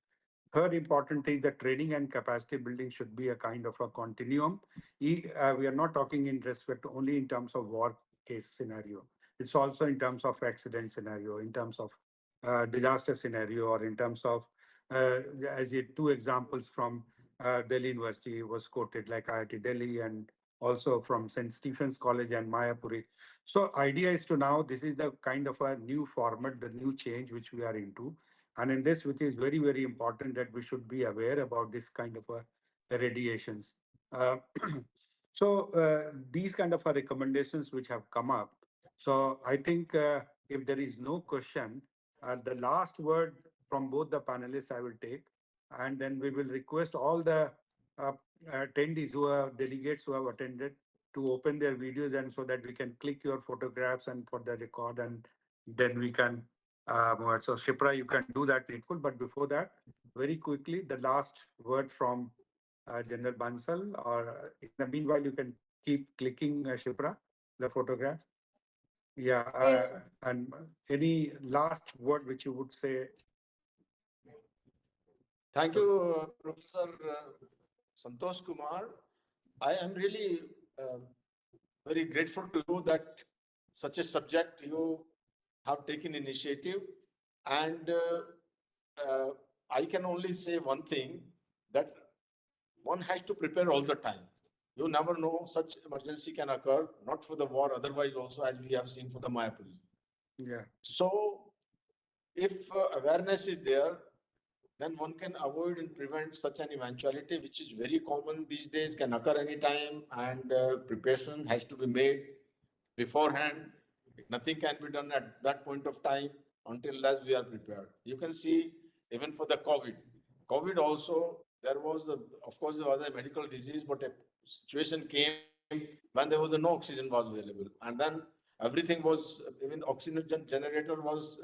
Third important thing, the training and capacity building should be a kind of a continuum. We are not talking in respect only in terms of war case scenario. It's also in terms of accident scenario, in terms of disaster scenario, or in terms of, as you two examples from Delhi University was quoted, like IIT Delhi, and also from St. Stephen's College and Mayapuri. So idea is to now, this is the kind of a new format, the new change which we are into. And in this, which is very, very important, that we should be aware about this kind of radiations. Uh, these kind of recommendations which have come up. So I think if there is no question, the last word from both the panelists I will take, and then we will request all the uh, attendees who are delegates who have attended to open their videos, and so that we can click your photographs and for the record, and then we can so Shipra, you can do that needful. But before that, very quickly, the last word from General Bansal, or in the meanwhile, you can keep clicking, Shipra, the photographs. Yeah, Yes, sir. and any last word which you would say? Thank you, Professor Santosh Kumar. I am really very grateful to you that such a subject you have taken initiative. And I can only say one thing, that one has to prepare all the time. You never know, such emergency can occur, not for the war, otherwise also, as we have seen for the Mayapuri. Yeah. So if awareness is there, then one can avoid and prevent such an eventuality, which is very common these days, can occur anytime, and preparation has to be made beforehand. Nothing can be done at that point of time until as we are prepared. You can see even for the COVID also, there was, of course, there was a medical disease, but a situation came when there was no oxygen was available. And then everything was, even oxygen generator was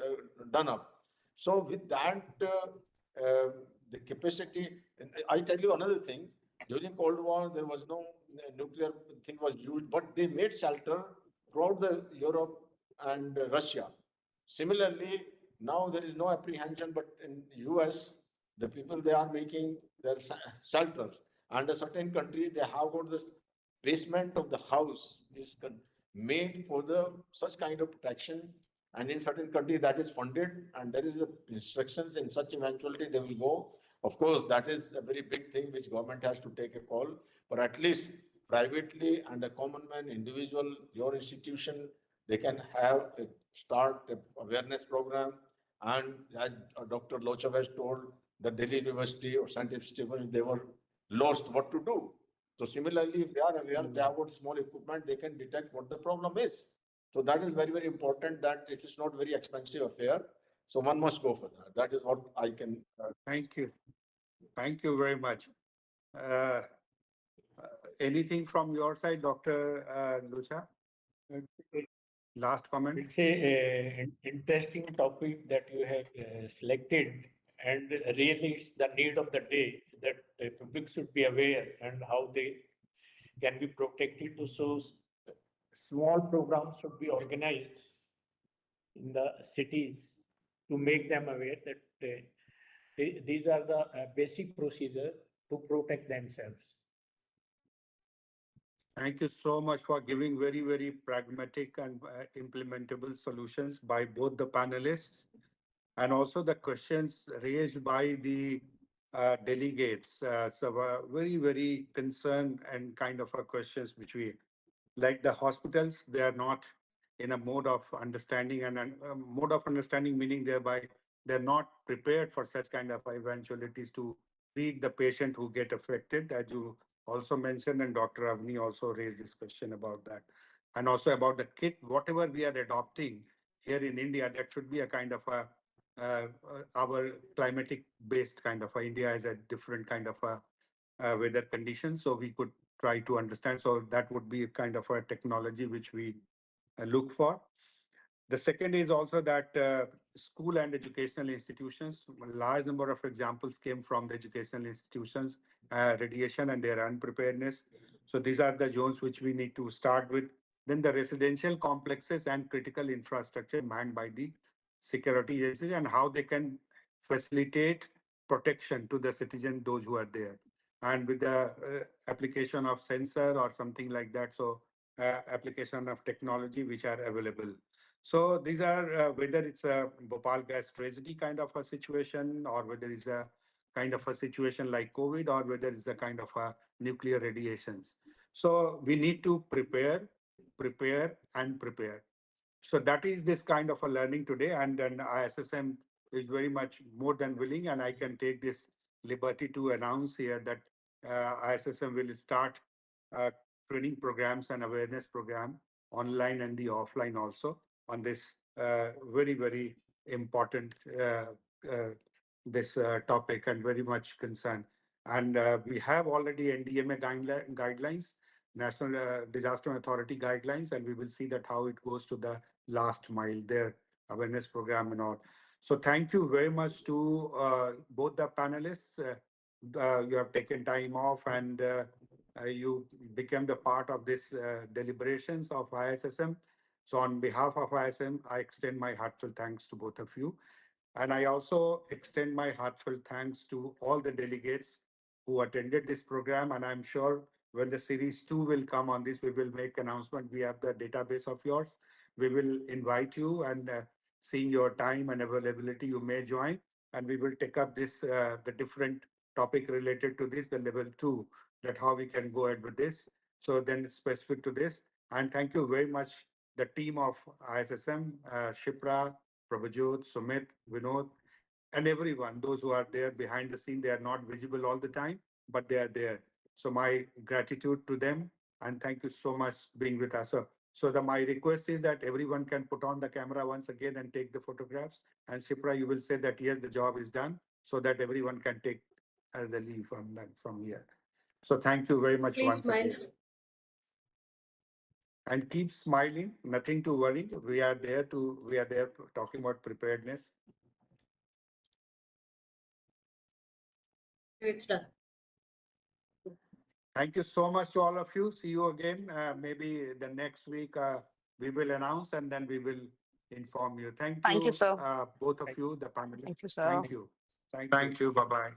done up. So with that, the capacity, and I tell you another thing, during Cold War, there was no nuclear thing was used, but they made shelter throughout the Europe and Russia. Similarly, now there is no apprehension, but in US, the people, they are making their shelters. And certain countries, they have got this basement of the house is made for the such kind of protection. And in certain countries that is funded, and there is a instructions in such eventuality they will go. Of course, that is a very big thing which government has to take a call, but at least privately and a common man, individual, your institution, they can have a start a awareness program. And as Dr. Lochab has told, the Delhi University or scientific students, they were lost what to do. So similarly, if they are aware, they have got small equipment, they can detect what the problem is. So that is very, very important, that it is not very expensive affair. So one must go for that. That is what I can. Thank you. Thank you very much. Uh, Anything from your side, Dr. Lucha? Last comment? It's a interesting topic that you have selected, and really it's the need of the day that the public should be aware and how they can be protected. To so small programs should be organized in the cities to make them aware that these are the basic procedure to protect themselves. Thank you so much for giving very, very pragmatic and implementable solutions by both the panelists, and also the questions raised by the delegates. Very, very concerned and kind of a questions which we, like the hospitals, they are not in a mode of understanding, and mode of understanding meaning thereby they're not prepared for such kind of eventualities to treat the patient who get affected, as you also mentioned, and Dr. Avni also raised this question about that. And also about the kit, whatever we are adopting here in India, that should be a kind of a our climatic based kind of India has a different kind of a weather conditions, so we could try to understand. So that would be a kind of a technology which we look for. The second is also that school and educational institutions, a large number of examples came from the educational institutions, radiation and their unpreparedness. So these are the zones which we need to start with. Then the residential complexes and critical infrastructure manned by the security agencies, and how they can facilitate protection to the citizen, those who are there. And with the application of sensor or something like that, so application of technology which are available. So these are whether it's a Bhopal gas tragedy kind of a situation, or whether it's a kind of a situation like COVID or whether it's a kind of a nuclear radiations. So we need to prepare, prepare, and prepare. So that is this kind of a learning today, and then IISSM is very much more than willing, and I can take this liberty to announce here that IISSM will start uh, training programs and awareness program online and the offline also on this very important uh, this topic and very much concerned. And we have already NDMA guidelines, National Disaster Authority guidelines, and we will see that how it goes to the last mile, their awareness program and all. So thank you very much to both the panelists. You have taken time off and you became the part of this deliberations of IISSM. So on behalf of IISM, I extend my heartfelt thanks to both of you. And I also extend my heartfelt thanks to all the delegates who attended this program. And I'm sure when the series 2 will come on this, we will make announcement. We have the database of yours. We will invite you, and seeing your time and availability, you may join. And we will take up this, the different topic related to this, the level 2, that how we can go ahead with this. So then specific to this. And thank you very much, the team of IISSM, Shipra, Prabhajot, Sumit, Vinod, and everyone, those who are there behind the scene. They are not visible all the time, but they are there. So my gratitude to them, and thank you so much being with us. My request is that everyone can put on the camera once again and take the photographs. And Shipra, you will say that yes, the job is done, so that everyone can take the leave from here. So thank you very much Please once smile. again. And keep smiling, nothing to worry. We are there talking about preparedness. It's done. Thank you so much to all of you. See you again. Maybe the next week we will announce and then we will inform you. Thank Thank you, you, sir. both of you, the panelists. Thank you, sir. Thank you. Thank you. Bye-bye.